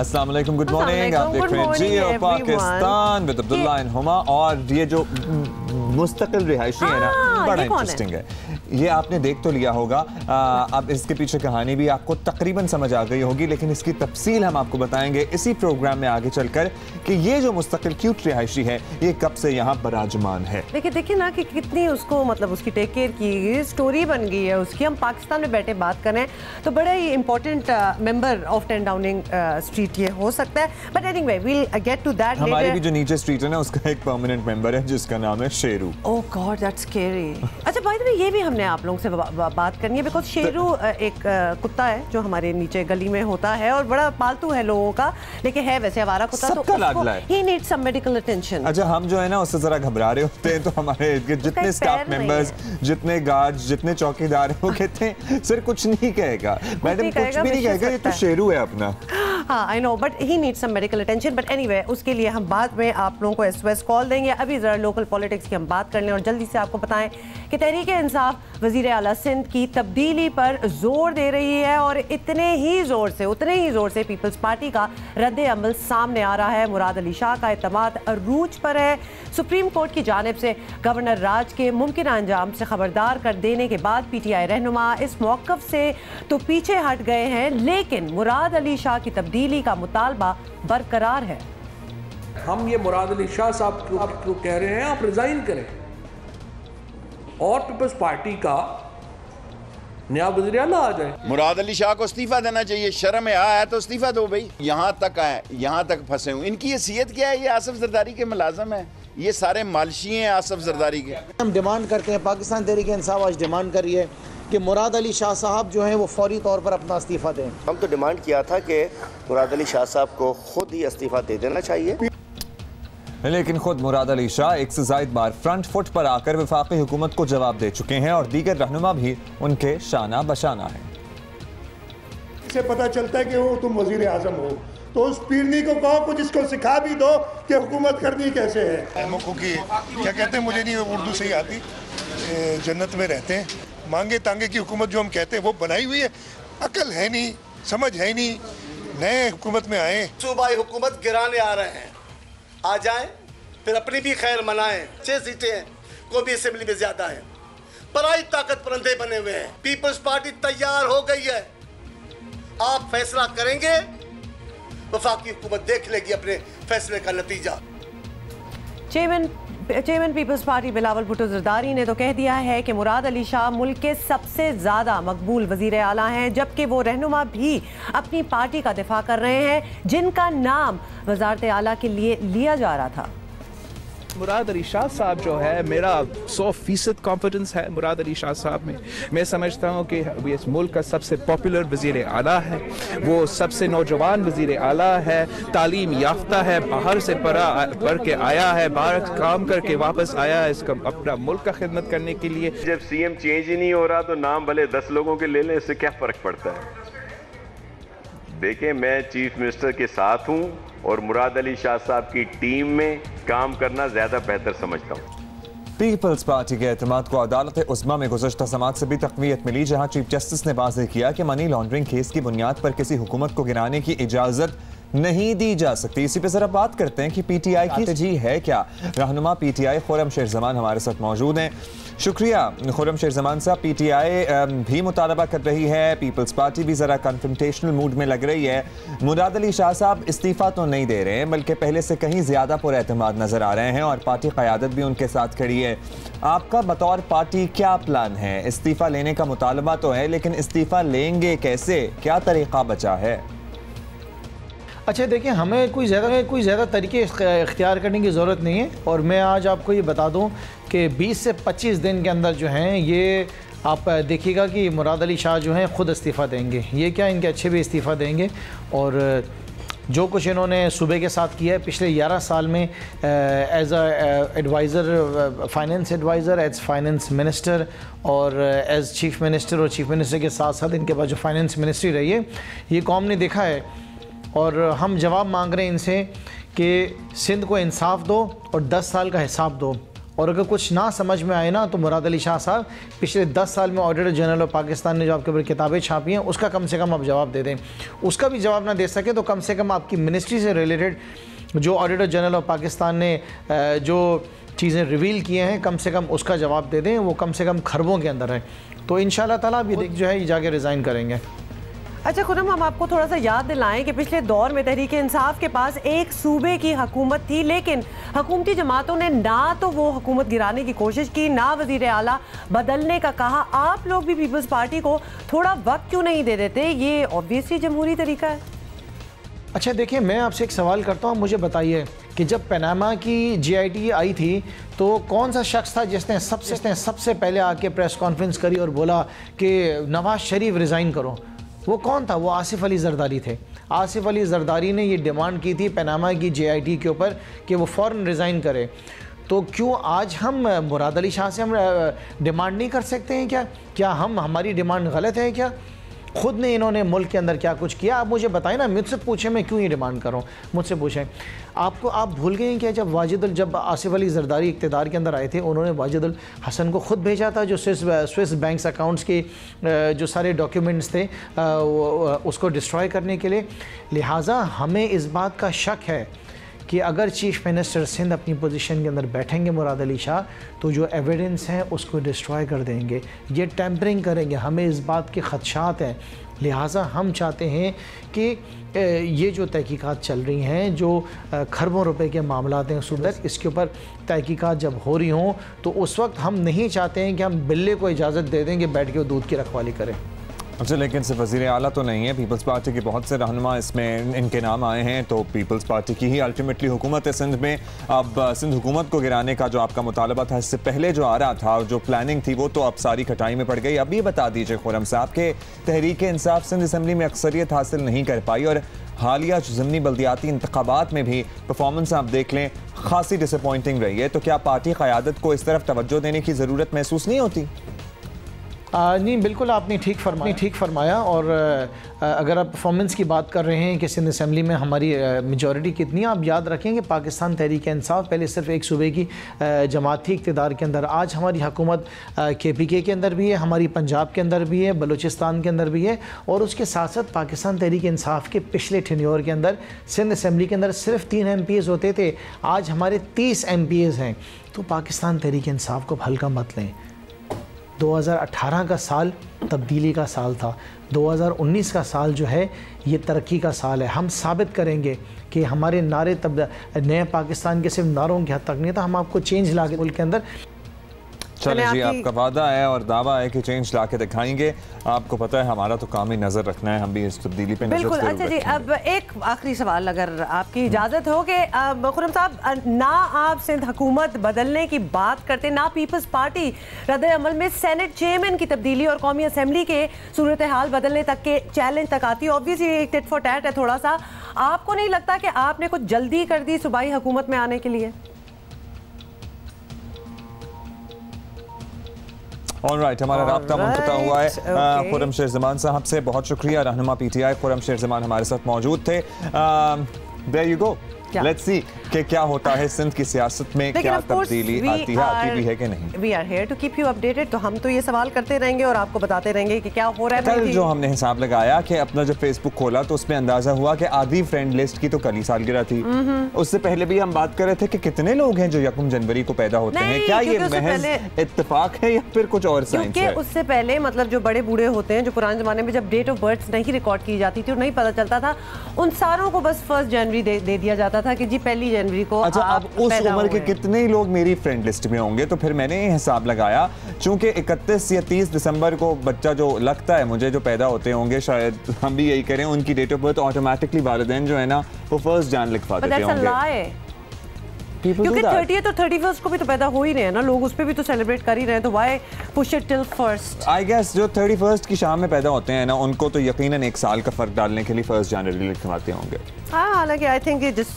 अस्सलाम वालेकुम, good morning. आप देख रहे हैं जियो पाकिस्तान विद अब्दुल्ला एंड हुमा। और ये जो मुस्तकिल रिहायशी है ना, बड़ा इंटरेस्टिंग है। ये आपने देख तो लिया होगा। अब इसके पीछे कहानी भी आपको तकरीबन समझ आ गई होगी, लेकिन इसकी तफसील हम आपको बताएंगे इसी प्रोग्राम में आगे चलकर कि ये जो मुस्तकिल क्यूट रिहायशी है ये कब से यहाँ बराजमान है। देखिए ना कि कितनी उसको मतलब उसकी टेक केयर की स्टोरी बन गई है उसकी। हम पाकिस्तान में बैठे बात करें तो बड़ा ही important member of 10 Downing Street ये हो सकता है। But anyway we'll get to that. हमारी भी जो नीचे स्ट्रीट है ना, उसका एक परमानेंट मेंबर है जिसका नाम है शेरू। ओह गॉड दैट्स स्कैरी। अच्छा बाय द वे ये भी हमने आप लोगों से बात करनी है, बिकॉज शेरू एक कुत्ता है जो हमारे नीचे गली में होता है और बड़ा पालतू है लोगों का, लेकिन है वैसे आवारा कुत्ता, तो he needs some medical attention. अच्छा हम जो है ना उससे जरा घबरा रहे होते हैं, तो हमारे जितने स्टाफ मेंबर्स, जितने गार्ड्स, जितने चौकीदार हैं वो कहते हैं सर कुछ नहीं कहेगा मैडम, कुछ भी नहीं कहेगा, ये तो शेरू है अपना। हाँ I know, but he needs some medical attention. But anyway उसके लिए हम बाद में आप लोगों को एसओएस कॉल देंगे। अभी जरा लोकल पॉलिटिक्स की हम बात कर लें और जल्दी से आपको बताएं कि तहरीक-ए-इंसाफ वज़ीर आला सिंध की तब्दीली पर जोर दे रही है और उतने ही जोर से पीपल्स पार्टी का रद्द अमल सामने आ रहा है। मुराद अली शाह का एतमाद अरूज पर है। सुप्रीम कोर्ट की जानिब से गवर्नर राज के मुमकिन अंजाम से खबरदार कर देने के बाद पीटीआई रहनुमा इस मौक़िफ़ से तो पीछे हट गए हैं, लेकिन मुराद अली शाह की तब्दीली का मुतालबा बरकरार है। हम ये मुराद अली शाह साहब को कह रहे हैं आप रिजाइन करें और पीपल्स पार्टी का नया वज़ीर आला आ जाए। मुराद अली शाह को इस्तीफा देना चाहिए। शर्म है तो इस्तीफा दो भाई। यहाँ तक आए, यहाँ तक फंसे हुए। इनकी हैसियत क्या है? ये आसिफ जरदारी के मुलाजम है, ये सारे मालशी हैं आसिफ जरदारी के। हम डिमांड करते हैं, पाकिस्तान तहरीक-ए-इंसाफ आज डिमांड कर रही है कि मुराद अली शाह साहब जो हैं वो फौरी तौर पर अपना इस्तीफा दें। हम तो डिमांड किया था कि मुराद अली शाह साहब को खुद ही इस्तीफा दे देना चाहिए, लेकिन खुद मुराद अली शाह एक से ज़ायद बार फ्रंट फुट पर आकर वफाकी हुकूमत को जवाब दे चुके हैं और दीगर रहनुमा भी उनके शाना बशाना है। इससे पता चलता है कि वो तुम वजीर आजम हो, तो उस पीरनी को कहो कुछ इसको सिखा भी दो कि हुकूमत करनी कैसे है। की क्या कहते हैं, मुझे नहीं उर्दू सही आती, जन्नत में रहते हैं। मांगे तांगे की हुकूमत जो हम कहते हैं वो बनाई हुई है। अकल है नहीं, समझ है नहीं। नए हुकूमत में आए, सूबाई हुकूमत गिराने आ रहे हैं, आ जाएं फिर अपनी भी खैर मनाएं। 6 सीटें हैं, कौमी असेंबली में ज्यादा है, पराई ताकत परंदे बने हुए हैं। पीपल्स पार्टी तैयार हो गई है, आप फैसला करेंगे, वफाकी हुकूमत देख लेगी अपने फैसले का नतीजा। Chairman Peoples Party Bilawal Bhutto Zardari ने तो कह दिया है कि मुराद अली शाह मुल्क के सबसे ज़्यादा मकबूल वज़ीर आला हैं, जबकि वो रहनुमा भी अपनी पार्टी का दिफा कर रहे हैं जिनका नाम वज़ारत आला के लिए लिया जा रहा था। मुराद अली शाह साहब जो है, मेरा 100% कॉन्फिडेंस है मुराद अली शाह साहब में। मैं समझता हूँ कि इस मुल्क का सबसे पॉपुलर वज़ीर आला है, वो सबसे नौजवान वज़ीर आला है, तालीम याफ्ता है, बाहर से पढ़ के आया है, बाहर काम करके वापस आया है इसका अपना मुल्क का खिदमत करने के लिए। जब सीएम चेंज ही नहीं हो रहा तो नाम भले 10 लोगों के ले लें, इससे क्या फ़र्क पड़ता है। देखिए मैं चीफ मिनिस्टर के साथ हूँ और मुराद अली शाह साहब की टीम में काम करना ज्यादा बेहतर समझता हूँ। पीपल्स पार्टी के एतमाद को अदालत उस्मा में गुज़श्ता समात से भी तक़वियत मिली, जहाँ चीफ जस्टिस ने वाज़ेह किया कि मनी लॉन्ड्रिंग केस की बुनियाद पर किसी हुकूमत को गिराने की इजाज़त नहीं दी जा सकती। इसी पे जरा बात करते हैं कि पीटीआई की स्ट्रैटेजी है क्या। रहनुमा पीटीआई खुर्रम शेर जमान हमारे साथ मौजूद हैं। शुक्रिया खुर्रम शेर जमान साहब। पीटीआई भी मुतालबा कर रही है, पीपल्स पार्टी भी ज़रा कन्फ्रंटेशनल मूड में लग रही है। मुराद अली शाह साहब इस्तीफ़ा तो नहीं दे रहे हैं, बल्कि पहले से कहीं ज़्यादा पुरएतमाद नज़र आ रहे हैं और पार्टी क़यादत भी उनके साथ खड़ी है। आपका बतौर पार्टी क्या प्लान है? इस्तीफ़ा लेने का मुतालबा तो है, लेकिन इस्तीफ़ा लेंगे कैसे, क्या तरीक़ा बचा है? अच्छा देखिए, हमें कोई ज़्यादा तरीके इख्तियार करने की ज़रूरत नहीं है। और मैं आज आपको ये बता दूं कि 20 से 25 दिन के अंदर जो हैं ये आप देखिएगा कि मुराद अली शाह जो हैं ख़ुद इस्तीफ़ा देंगे। ये क्या, इनके अच्छे भी इस्तीफ़ा देंगे। और जो कुछ इन्होंने सूबे के साथ किया है पिछले 11 साल में as adviser, finance adviser, as finance minister और एज चीफ़ मिनिस्टर, और चीफ़ मिनिस्टर के साथ साथ इनके पास जो फाइनेंस मिनिस्ट्री रही है, ये कौम ने देखा है। और हम जवाब मांग रहे हैं इनसे कि सिंध को इंसाफ दो और 10 साल का हिसाब दो। और अगर कुछ ना समझ में आए ना तो मुराद अली शाह साहब पिछले 10 साल में ऑडिटर जनरल ऑफ पाकिस्तान ने जो आपके ऊपर किताबें छापी हैं उसका कम से कम आप जवाब दे दें। उसका भी जवाब ना दे सके तो कम से कम आपकी मिनिस्ट्री से रिलेटेड जो ऑडिटर जनरल ऑफ पाकिस्तान ने जो चीज़ें रिवील किए हैं कम से कम उसका जवाब दे दें। वो कम से कम खरबों के अंदर है। तो इंशाल्लाह ताला ये जो है ये जाके रिज़ाइन करेंगे। अच्छा खुर्रम, हम आपको थोड़ा सा याद दिलाएं कि पिछले दौर में तहरीक इंसाफ के पास एक सूबे की हुकूमत थी, लेकिन हुकूमती जमातों ने ना तो वो हुकूमत गिराने की कोशिश की, ना वज़ीर आला बदलने का कहा। आप लोग भी पीपल्स पार्टी को थोड़ा वक्त क्यों नहीं दे देते? ये ऑब्वियसली जमहूरी तरीका है। अच्छा देखिए, मैं आपसे एक सवाल करता हूँ, मुझे बताइए कि जब पनामा की GIT आई थी तो कौन सा शख्स था जिसने सबसे पहले आके प्रेस कॉन्फ्रेंस करी और बोला कि नवाज शरीफ रिज़ाइन करो? वो कौन था? वो आसिफ अली जरदारी थे। आसिफ अली जरदारी ने ये डिमांड की थी पनामा की GIT के ऊपर कि वो फ़ौरन रिज़ाइन करे। तो क्यों आज हम मुराद अली शाह से हम डिमांड नहीं कर सकते हैं क्या? क्या हमारी डिमांड गलत है क्या? खुद ने इन्होंने मुल्क के अंदर क्या कुछ किया, आप मुझे बताएं ना। मुझसे पूछें मैं क्यों ये डिमांड कर रहा हूँ, मुझसे पूछें। आप भूल गए हैं क्या जब आसिफ अली जरदारी इक़्तिदार के अंदर आए थे उन्होंने वाजिदुल हसन को ख़ुद भेजा था जो स्विस बैंक्स अकाउंट्स के जो सारे डॉक्यूमेंट्स थे उसको डिस्ट्रॉय करने के लिए। लिहाजा हमें इस बात का शक है कि अगर चीफ़ मिनिस्टर सिंध अपनी पोजीशन के अंदर बैठेंगे मुराद अली शाह तो जो एविडेंस हैं उसको डिस्ट्रॉय कर देंगे, ये टैंपरिंग करेंगे। हमें इस बात के ख़दशात हैं। लिहाजा हम चाहते हैं कि ये जो तहकीकात चल रही हैं, जो खरबों रुपए के मामलात हैं सूदर, इसके ऊपर तहकीकात जब हो रही हों तो उस वक्त हम नहीं चाहते हैं कि हम बिल्ले को इजाज़त दे दें कि बैठ के वो दूध की रखवाली करें। अच्छा, लेकिन सिर्फ वज़ीर आला तो नहीं है, पीपल्स पार्टी के बहुत से रहनुमा इसमें इनके नाम आए हैं। तो पीपल्स पार्टी की ही अल्टीमेटली हुकूमत है सिंध में। अब सिंध हुकूमत को गिराने का जो आपका मुतालबा था, इससे पहले जो आ रहा था, जो प्लानिंग थी, वो तो अब सारी खटाई में पड़ गई। अब ये बता दीजिए खुर्रम साहब के तहरीक इंसाफ सिंध असम्बली में अक्सरियत हासिल नहीं कर पाई और हालिया ज़िमनी बल्दियाती इंतखाबात में भी परफॉर्मेंस आप देख लें खासी डिसअपॉइंटिंग रही है। तो क्या पार्टी क़यादत को इस तरफ तवज्जो देने की ज़रूरत महसूस नहीं होती? नहीं, बिल्कुल आपने ठीक फरमाया। और अगर आप परफॉर्मेंस की बात कर रहे हैं कि सिंध असम्बली में हमारी मेजॉरिटी कितनी है, आप याद रखें कि पाकिस्तान तहरीक इंसाफ पहले सिर्फ एक सूबे की जमात थी इक़्तिदार के अंदर। आज हमारी हुकूमत KPK के अंदर भी है, हमारी पंजाब के अंदर भी है, बलूचिस्तान के अंदर भी है। और उसके साथ साथ पाकिस्तान तहरीक इंसाफ के पिछले टेन्योर के अंदर सिंध असम्बली के अंदर सिर्फ 3 MPs होते थे, आज हमारे 30 MPs हैं। तो पाकिस्तान तहरीक इंसाफ को हल्का मत लें। 2018 का साल तब्दीली का साल था, 2019 का साल जो है ये तरक्की का साल है। हम साबित करेंगे कि हमारे नारे नए पाकिस्तान के सिर्फ नारों की हद तक नहीं था, हम आपको चेंज ला के मुल्क के अंदर। चलिए जी, आपका वादा है और दावा है कि चेंज ला के दिखाएंगे। आपको पता है हमारा तो काम ही नजर रखना है, हम भी इस तब्दीली पे बिल्कुल। अच्छा जी, अब एक आखिरी सवाल अगर आपकी इजाज़त हो कि खुर्रम साहब, ना आप सिंध हुकूमत बदलने की बात करते, ना पीपल्स पार्टी रद्द अमल में सेनेट चेयरमैन की तब्दीली और कौमी असम्बली के सूरत हाल बदलने तक के चैलेंज तक आती है। ऑब्वियसली एक टिट फॉर टैट है थोड़ा सा। आपको नहीं लगता कि आपने कुछ जल्दी कर दी सूबाई हुकूमत में आने के लिए? ऑलराइट, हमारा राब्ता मुनक़ता हुआ है। खुर्रम शेर ज़मान साहब से बहुत शुक्रिया। रहनुमा PTI खुर्रम शेर ज़मान हमारे साथ मौजूद थे। There you go, let's see कि क्या होता है सिंध की सियासत में, क्या तब्दीली आती भी है कि नहीं। We are here to keep you updated. तो हम तो ये सवाल करते रहेंगे और आपको बताते रहेंगे कि क्या हो रहा है। कल जो हमने हिसाब लगाया कि अपना जब फेसबुक खोला तो उसमें अंदाजा हुआ कि आधी फ्रेंड लिस्ट की तो कल ही सालगिरह थी। उससे पहले भी हम बात कर रहे थे कि कितने लोग हैं जो 1 जनवरी को पैदा होते हैं। क्या ये महज इत्तेफाक है या फिर कुछ और साइंस है? उससे पहले मतलब जो बड़े बूढ़े होते हैं, जो पुराने जमाने में जब डेट ऑफ बर्थ नहीं रिकॉर्ड की जाती थी और नहीं पता चलता था, उन सारों को बस 1 जनवरी दे दिया जाता था कि जी 1 जनवरी को। अच्छा, अब उस उम्र के कितने ही लोग मेरी फ्रेंड लिस्ट में होंगे? तो फिर मैंने हिसाब लगाया, चूंकि 31 या 30 दिसंबर को बच्चा जो लगता है मुझे जो पैदा होते होंगे, शायद हम भी यही करें, उनकी डेट ऑफ बर्थ ऑटोमेटिकली वालिदैन जो है ना वो 1 जन लिखवा देते होंगे। क्योंकि 30th और 31st को भी तो पैदा हो ही रहे हैं ना लोग, उस पे भी तो सेलिब्रेट कर ही रहे हैं, तो why push it till 1st? I guess जो 31st की शाम में पैदा होते हैं ना, उनको तो यकीनन 1 साल का फर्क डालने के लिए 1 जनवरी लिखवाते होंगे। हाँ, हालांकि आई थिंक जिस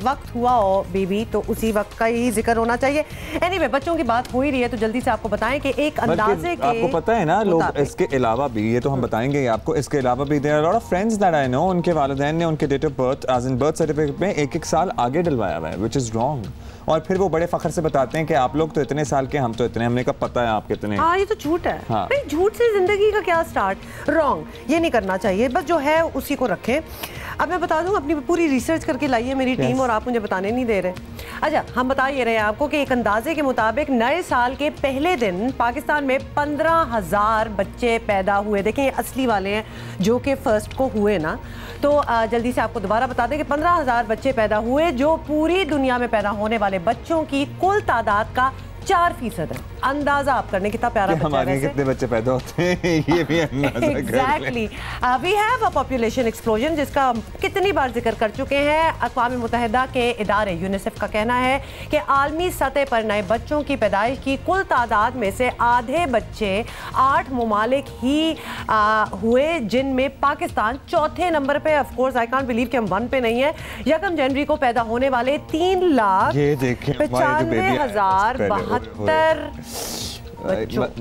वक्त हुआ हो बेबी तो उसी वक्त का ही जिक्र होना चाहिए। एनीवे, बच्चों की बात हो ही रही है तो जल्दी से आपको बताएं कि एक अंदाजे के, आपको पता है ना लोग इसके अलावा भी, ये तो हम बताएंगे आपको, इसके अलावा भी there are lot of friends that I know, उनके वालिदैन ने उनके date of birth as in birth certificate में 1-1 साल आगे डलवाया हुआ है, विच इज़ रॉन्ग। और फिर वो बड़े फख्र से बताते हैं कि आप लोग तो इतने साल के, हम तो इतने, हमने कब पता है आप कितने। हाँ, ये तो झूठ है। हाँ। भाई झूठ से जिंदगी का क्या स्टार्ट, रॉन्ग, ये नहीं करना चाहिए। बस जो है उसी को रखें। अब मैं बता दूं, अपनी पूरी रिसर्च करके लाई है मेरी टीम और आप मुझे बताने नहीं दे रहे। अच्छा, हम बता ये रहे हैं आपको कि एक अंदाजे के मुताबिक नए साल के पहले दिन पाकिस्तान में 15,000 बच्चे पैदा हुए। देखें, ये असली वाले हैं जो कि फर्स्ट को हुए ना, तो जल्दी से आपको दोबारा बता दें कि 15,000 बच्चे पैदा हुए, जो पूरी दुनिया में पैदा होने वाले बच्चों की कुल तादाद का 4% है। अंदाजा आप करने कितना प्यारा बच्चा है। हमारे कितने बच्चे पैदा होते हैं ये भी अंदाजा exactly. We have a population explosion, जिसका कितनी बार जिक्र कर चुके हैं। अक़वाम मुत्तहिदा के इदारे यूनिसेफ का कहना है कि आलमी सतह पर नए बच्चों की पैदाइश की कुल तादाद में से आधे बच्चे 8 ममालिक ही हुए, जिनमें पाकिस्तान चौथे नंबर पे। Of course I can't believe कि हम 1 पे नहीं है। 1 जनवरी को पैदा होने वाले 3,95,072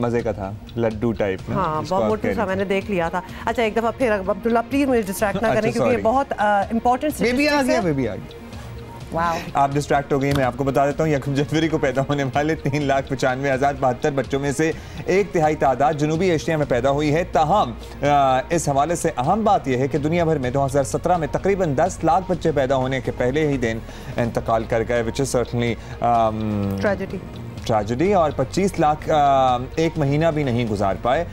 मजे का था, लड्डू टाइप ना। हाँ, बहुत मोटू सा, मैंने देख लिया था। अच्छा, एक दफा फिर अब्दुल्ला प्लीज मुझे डिस्ट्रैक्ट ना करें, क्योंकि ये बहुत इंपॉर्टेंट बेबी आ गया। वाओ, आप डिस्ट्रैक्ट हो गई। मैं आपको बता देता हूँ, 1 जनवरी को पैदा होने वाले 3,95,072 बच्चों में से 1/3 तादाद जनूबी एशिया में पैदा हुई है। ताहम इस हवाले से अहम बात यह है कि दुनिया भर में 2017 में तकरीबन 10 लाख बच्चे पैदा होने के पहले ही दिन इंतकाल कर गए, विच इज सर्टनली ट्रेजेडी। और 25 लाख 1 महीना भी नहीं गुजार पाए।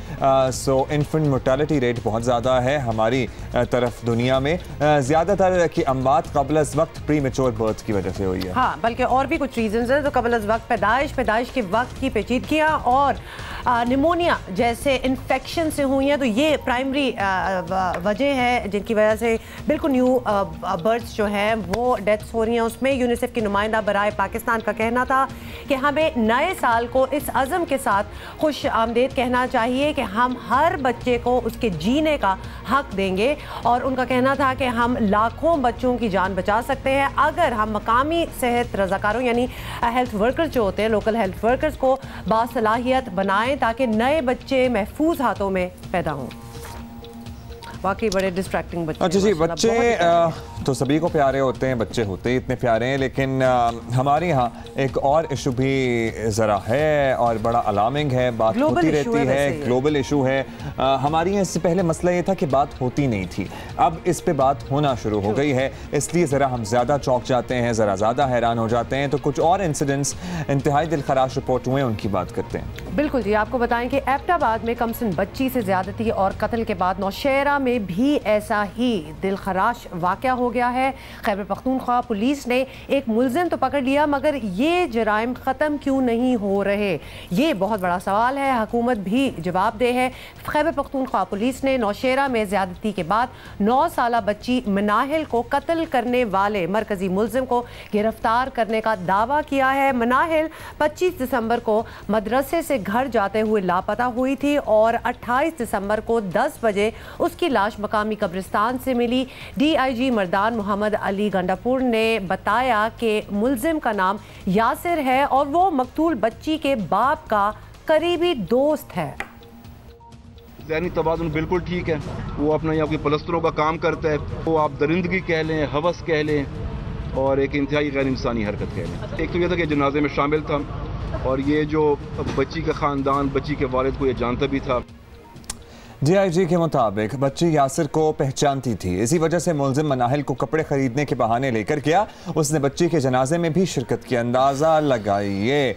सो इन्फेंट मोर्टेलिटी रेट बहुत ज़्यादा है हमारी तरफ दुनिया में। ज़्यादातर की अमवात क़ब्ल अज़ वक्त प्री मेच्योर बर्थ की वजह से हुई है। हाँ, बल्कि और भी कुछ रीजंस हैं। तो क़ब्ल अज़ वक्त पैदाइश के वक्त की पेचीदगियाँ और निमोनिया जैसे इन्फेक्शन से हुई हैं, तो ये प्राइमरी वजह है जिनकी वजह से बिल्कुल न्यू बर्थ्स जो हैं वो डेथ्स हो रही हैं। उसमें यूनिसेफ की नुमाइंदा बराए पाकिस्तान का कहना था कि हमें नए साल को इस अज़म के साथ खुश आमदेद कहना चाहिए कि हम हर बच्चे को उसके जीने का हक देंगे। और उनका कहना था कि हम लाखों बच्चों की जान बचा सकते हैं अगर हम मकामी सेहत रज़ाकारों यानी हेल्थ वर्कर्स जो होते हैं, लोकल हेल्थ वर्कर्स को बासलाहियत बनाएं, ताकि नए बच्चे महफूज हाथों में पैदा हों। वाकई बड़े डिस्ट्रैक्टिंग बच्चे। अच्छा जी, बच्चे तो सभी को प्यारे होते हैं, बच्चे होते ही इतने प्यारे हैं, लेकिन हमारे यहाँ एक और इशू भी ज़रा है और बड़ा अलार्मिंग है। बात होती रहती है, ग्लोबल इशू है। हमारे यहाँ इससे पहले मसला ये था कि बात होती नहीं थी, अब इस पे बात होना शुरू हो गई है, इसलिए ज़रा हम ज़्यादा चौंक जाते हैं, ज़रा ज़्यादा हैरान हो जाते हैं। तो कुछ और इंसिडेंट्स इंतहाई दिलखराश रिपोर्ट हुए, उनकी बात करते हैं। बिल्कुल जी, आपको बताएं कि एबटाबाद में कमसिन बच्ची से ज्यादती और कत्ल के बाद नौशेरा में भी ऐसा ही दिलखराश वाक़या हो गया है। खैबर पख्तूनख्वा पुलिस ने एक मुलजिम तो पकड़ लिया, मगर ये जराइम ख़त्म क्यों नहीं हो रहे, ये बहुत बड़ा सवाल है। हुकूमत भी जवाबदेह है। खैबर पख्तूनख्वा पुलिस ने नौशेरा में ज्यादती के बाद 9 साला बच्ची मनाहिल को कत्ल करने वाले मरकजी मुलजिम को गिरफ्तार करने का दावा किया है। मनाहिल 25 दिसंबर को मदरसे से घर जाते हुए लापता हुई थी और 28 दिसंबर को 10 बजे उसकी लाश मकामी कब्रिस्तान से मिली। DIG मर्दान मोहम्मद अली गंडापुर ने बताया कि मुलजिम का नाम यासिर है और वो मकतूल बच्ची के बाप का करीबी दोस्त है। ज़हनी तवाज़ुन बिल्कुल ठीक है, वो अपना यहाँ कोई पलस्तरों का काम करता है, वो आप दरिंदगी कह लें, हवस कह लें, और एक इंतहाई गैर इंसानी हरकत कह लें। एक तो यह था कि जनाजे में शामिल था और ये जो बच्ची का ख़ानदान, बच्ची के वालिद को ये जानता भी था। DIG के मुताबिक बच्ची यासिर को पहचानती थी, इसी वजह से मुलजिम मनाहिल को कपड़े खरीदने के बहाने लेकर गया। उसने बच्ची के जनाजे में भी शिरकत की। अंदाज़ा लगाइए,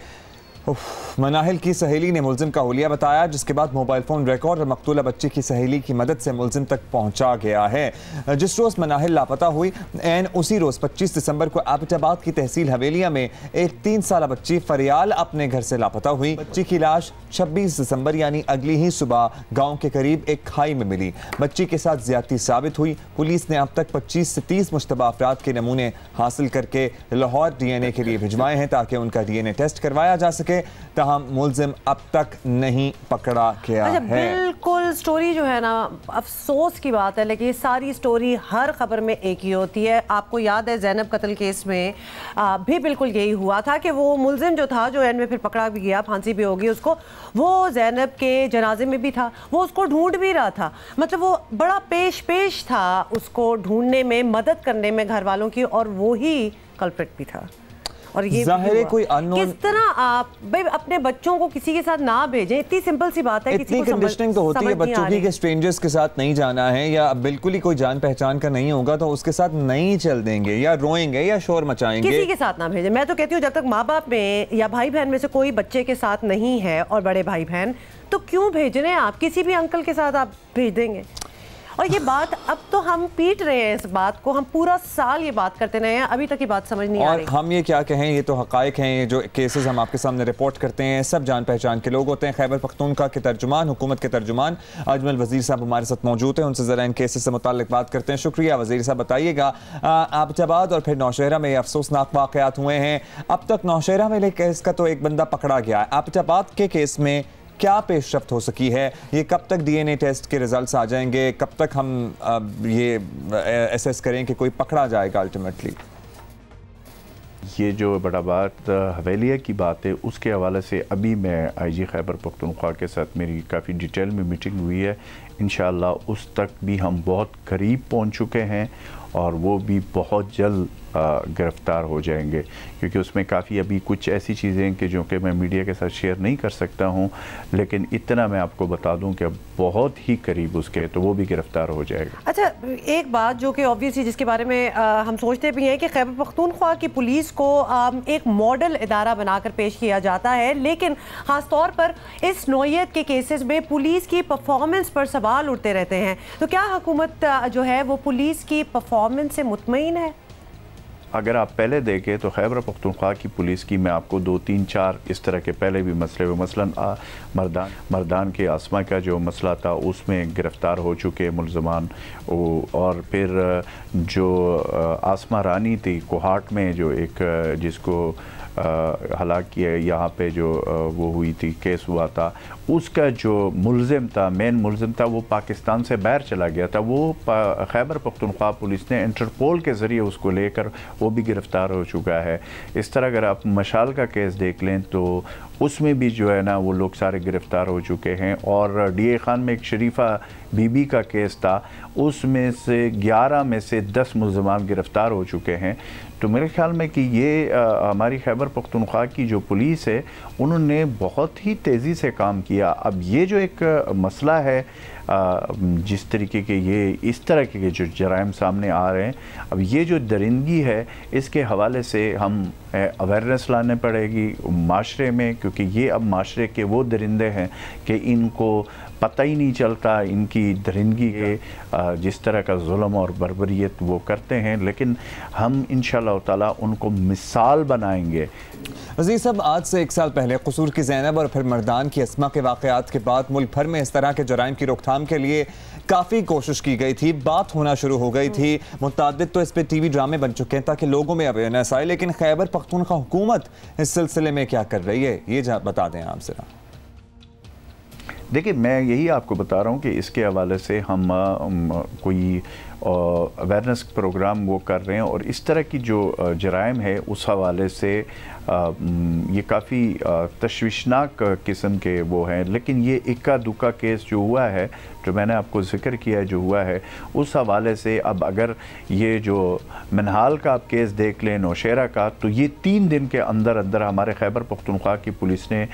मनाहिल की सहेली ने मुलजिम का हुलिया बताया, जिसके बाद मोबाइल फ़ोन रिकॉर्ड और मकतूला बच्ची की सहेली की मदद से मुलजिम तक पहुंचा गया है। जिस रोज़ मनाहिल लापता हुई एन उसी रोज़ 25 दिसंबर को एबटाबाद की तहसील हवेलिया में एक 3 साला बच्ची फरियाल अपने घर से लापता हुई। बच्ची की लाश 26 दिसंबर यानी अगली ही सुबह गाँव के करीब एक खाई में मिली। बच्ची के साथ ज्यादती साबित हुई। पुलिस ने अब तक 25 से 30 मुश्तबा अफराद के नमूने हासिल करके लाहौर DNA के लिए भिजवाए हैं ताकि उनका DNA टेस्ट करवाया जा सके। तहम मुलजिम अब तक नहीं पकड़ा गया है। बिल्कुल दरअसल स्टोरी जो है ना, अफसोस की बात है लेकिन ये सारी स्टोरी हर खबर में एक ही होती है। आपको याद है ज़ैनब कत्ल केस में भी बिल्कुल यही हुआ था कि वो मुलजिम जो था, जो एंड में फिर पकड़ा भी गया, फांसी भी होगी उसको, वो ज़ैनब के जनाजे में भी था, वो उसको ढूंढ भी रहा था। मतलब वो बड़ा पेश था उसको ढूंढने में, मदद करने में घर वालों की, और वो ही कल्प्रिट भी था। और ये जाहिर है कोई किस तरह आप भाई अपने बच्चों को किसी के साथ ना भेजें, इतनी सिंपल सी बात है। इतनी कंडीशनिंग तो होती है बच्चों की कि स्ट्रेंजर्स के साथ नहीं जाना है, या बिल्कुल ही कोई जान पहचान का नहीं होगा तो उसके साथ नहीं चल देंगे, या रोएंगे या शोर मचाएंगे। किसी के साथ ना भेजें। मैं तो कहती हूँ जब तक माँ बाप में या भाई बहन में से कोई बच्चे के साथ नहीं है, और बड़े भाई बहन, तो क्यों भेज रहे हैं आप? किसी भी अंकल के साथ आप भेज देंगे। और ये बात अब तो हम पीट रहे हैं इस बात को, हम पूरा साल ये बात करते रहे हैं, अभी तक ये बात समझ नहीं आ रही। और हम ये क्या कहें, ये तो हकायक हैं। ये जो केसेस हम आपके सामने रिपोर्ट करते हैं सब जान पहचान के लोग होते हैं। खैबर पख्तूनख्वा के तर्जुमान, हुकूमत के तर्जुमान अजमल वजीर साहब हमारे साथ मौजूद हैं, उनसे ज़रा इन केसेस से मुताल्लिक बात करते हैं। शुक्रिया वजीर साहब। बताइएगा, एबटाबाद और फिर नौशहरा में अफसोसनाक वाक़यात हुए हैं। अब तक नौशहरा में केस का तो एक बंदा पकड़ा गया है, एबटाबाद के केस में क्या पेशरफ्त हो सकी है? ये कब तक डीएनए टेस्ट के रिजल्ट्स आ जाएंगे? कब तक हम ये एसेस करें कि कोई पकड़ा जाएगा अल्टीमेटली? ये जो बड़ा बात हवेलिया की बात है, उसके हवाले से अभी मैं आईजी खैबर पख्तूनख्वा के साथ मेरी काफ़ी डिटेल में मीटिंग हुई है। इंशाअल्लाह उस तक भी हम बहुत करीब पहुंच चुके हैं और वो भी बहुत जल्द गिरफ़्तार हो जाएंगे, क्योंकि उसमें काफ़ी अभी कुछ ऐसी चीज़ें कि जो कि मैं मीडिया के साथ शेयर नहीं कर सकता हूं, लेकिन इतना मैं आपको बता दूं कि अब बहुत ही करीब उसके, तो वो भी गिरफ़्तार हो जाएगा। अच्छा, एक बात जो कि ऑब्वियसली जिसके बारे में हम सोचते भी हैं कि खैबर पख्तूनख्वा की पुलिस को एक मॉडल इदारा बनाकर पेश किया जाता है, लेकिन ख़ास तौर पर इस नौइयत के केसेस में पुलिस की परफॉर्मेंस पर सवाल उठते रहते हैं। तो क्या हुकूमत जो है वो पुलिस की परफॉर्मेंस से मुतमईन है? अगर आप पहले देखें तो खैबर पख्तूनख्वा की पुलिस की मैं आपको 2, 3, 4 इस तरह के पहले भी मसले हुए। मसलन मर्दान के आसमा का जो मसला था उसमें गिरफ़्तार हो चुके मुलजमान, और फिर जो आसमा रानी थी कोहाट में, जो एक जिसको हलाक किया यहाँ पे जो वो हुई थी, केस हुआ था, उसका जो मुलजिम था, मेन मुलजिम था, वो पाकिस्तान से बाहर चला गया था। वो खैबर पख्तूनख्वा पुलिस ने इंटरपोल के ज़रिए उसको लेकर वो भी गिरफ़्तार हो चुका है। इस तरह अगर आप मशाल का केस देख लें तो उसमें भी जो है ना वो लोग सारे गिरफ़्तार हो चुके हैं। और डीए खान में एक शरीफा बीबी का केस था, उसमें से 11 में से 10 मुलजमान गिरफ़्तार हो चुके हैं। तो मेरे ख्याल में कि ये हमारी खैबर पख्तूनख्वा की जो पुलिस है उन्होंने बहुत ही तेज़ी से काम किया। अब ये जो एक मसला है, जिस तरीके के ये इस तरह के जो जराइम सामने आ रहे हैं, अब ये जो दरिंदगी है इसके हवाले से हम अवेयरनेस लाने पड़ेगी माशरे में, क्योंकि ये अब माशरे के वो दरिंदे हैं कि इनको पता ही नहीं चलता इनकी दरिंदगी है, जिस तरह का जुल्म और बर्बरियत वो करते हैं। लेकिन हम इंशाअल्लाह ताला उनको मिसाल बनाएंगे। वज़ीर साहब, आज से 1 साल पहले कसूर की ज़ैनब और फिर मर्दान की अस्मा के वाक़यात के बाद मुल्क भर में इस तरह के जराइम की रोकथाम के लिए काफ़ी कोशिश की गई थी, बात होना शुरू हो गई थी, मुतअद्दिद तो इस पर TV ड्रामे बन चुके हैं ताकि लोगों में अवेयरनेस आए। लेकिन खैबर पख्तूनख्वा हुकूमत इस सिलसिले में क्या कर रही है, ये बता दें आप ज़रा। देखिए, मैं यही आपको बता रहा हूँ कि इसके हवाले से हम कोई अवेयरनेस प्रोग्राम वो कर रहे हैं, और इस तरह की जो जराइम है उस हवाले से ये काफ़ी तशवीशनाक किस्म के वो हैं। लेकिन ये इक्का दुक्का केस जो हुआ है, जो मैंने आपको ज़िक्र किया है, जो हुआ है उस हवाले से अब अगर ये जो मनहाल का आप केस देख लें, नौशहरा का, तो ये 3 दिन के अंदर अंदर हमारे खैबर पख्तूनख्वा की पुलिस ने